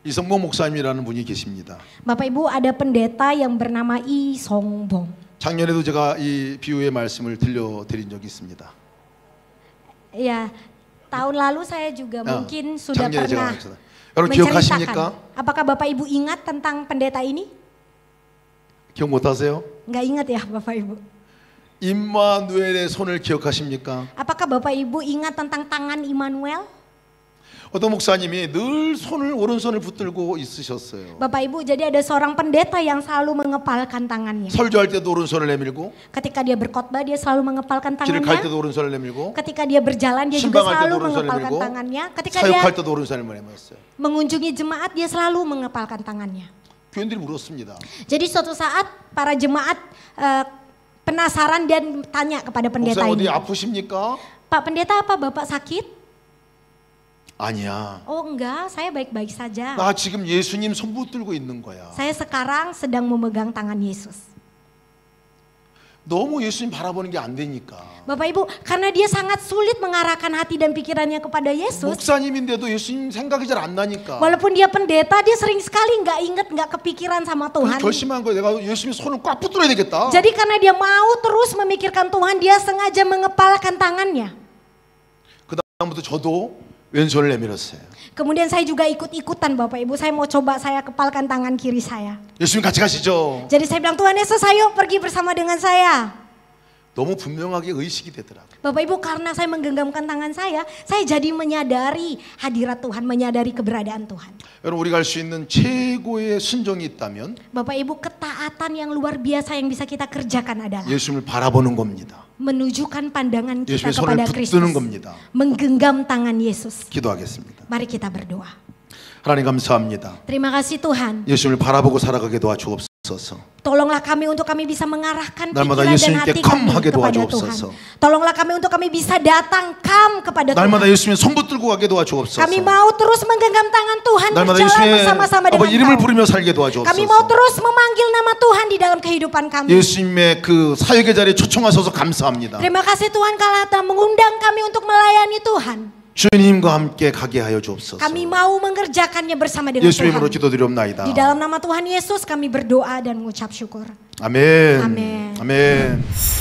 이성봉 목사님이라는 분이 계십니다. Bapak Ibu, ada pendeta yang bernama I Songbong. 작년에도 제가 이 비유의 말씀을 들려드린 적이 있습니다. Ya, tahun lalu saya juga mungkin sudah 작년에 pernah 제가 여러분 기억하십니까? menceritakan. Apakah Bapak Ibu ingat tentang pendeta ini? 기억 못하세요? Nggak ingat ya Bapak Ibu? 임마누엘의 손을 기억하십니까? Apakah Bapak Ibu ingat tentang tangan Immanuel? 어떤 목사님이 늘 손을 오른손을 붙들고 있으셨어요. Bapak Ibu, jadi ada seorang pendeta yang selalu mengepalkan tangannya. 설교할 때도 오른손을 내밀고 Ketika dia berkhotbah dia selalu mengepalkan 길을 갈 때도 tangannya. 오른손을 내밀고 Ketika dia berjalan dia juga 신방할 때도 selalu 오른손을 mengepalkan 내밀고 tangannya. Ketika dia 사역할 때도 오른손을 내밀었어요. mengunjungi jemaat dia selalu mengepalkan tangannya. 교인들이 물었습니다. Jadi suatu saat para jemaat penasaran dan tanya kepada pendeta 목사님 어디 ini. 아프십니까? Pak pendeta, apa Bapak sakit? 아니야. Oh enggak, saya baik-baik saja. 나 지금 예수님 손 붙들고 있는 거야. Saya sekarang sedang memegang tangan Yesus. 너무 예수님 바라보는 게 안 되니까. Bapak Ibu, karena dia sangat sulit mengarahkan hati dan pikirannya kepada Yesus. 목사님인데도 예수님 생각이 잘 안 나니까. Walaupun dia pendeta, dia sering sekali nggak inget, nggak kepikiran sama Tuhan. 결심한 거예요. 내가 예수님 손을 꽉 붙들어야 되겠다. Jadi karena dia mau terus memikirkan Tuhan, dia sengaja mengepalkan tangannya. 그다음부터 저도 왼손을 내밀었어요. Kemudian saya juga ikut-ikutan Bapak Ibu, saya mau coba saya kepalkan tangan kiri saya. 예수님 같이 가시죠. Jadi saya bilang, Tuhan Yesus ayo pergi bersama dengan saya. 너무 분명하게 의식이 되더라고요. Bapak Ibu, karena saya menggenggamkan tangan saya jadi menyadari hadirat Tuhan, menyadari keberadaan Tuhan. 여러분 우리가 할 수 있는 최고의 순종이 있다면 Bapak Ibu, ketaatan yang luar biasa yang bisa kita kerjakan adalah 예수님을 바라보는 겁니다. menunjukkan pandangan kita 예수님의 kepada 손을 Kristus, 붙드는 겁니다. menggenggam tangan Yesus. 기도하겠습니다. Mari kita berdoa. 하나님 감사합니다. Terima kasih Tuhan. 예수님을 바라보고 살아가게 도와주옵소서. Tolonglah kami untuk kami bisa mengarahkan 날마다 pikiran dan 예수님께 hati kami come 하게 kepada 도와주옵소서. Tuhan. Tolonglah kami untuk kami bisa datang come kepada 날마다 Tuhan. 예수님의 손 붙들고 가게 도와주옵소서. Kami mau terus menggenggam tangan Tuhan, 날마다 berjalan 예수님의 bersama-sama 아버지 dengan 이름을 Kau. 부르며 살게 Kami mau 도와주옵소서. terus memanggil nama Tuhan di dalam kehidupan kami. 예수님의 그 사역의 자리에 초청하셔서 감사합니다. Terima kasih Tuhan kalau telah mengundang kami untuk melayani Tuhan. 주님과 함께 가게 하여 주옵소서. Kami mau mengerjakannya bersama dengan 예수님 Tuhan. 이름으로 기도드리옵나이다. Di dalam nama Tuhan Yesus kami berdoa dan mengucap syukur. 아멘. 아멘. 아멘.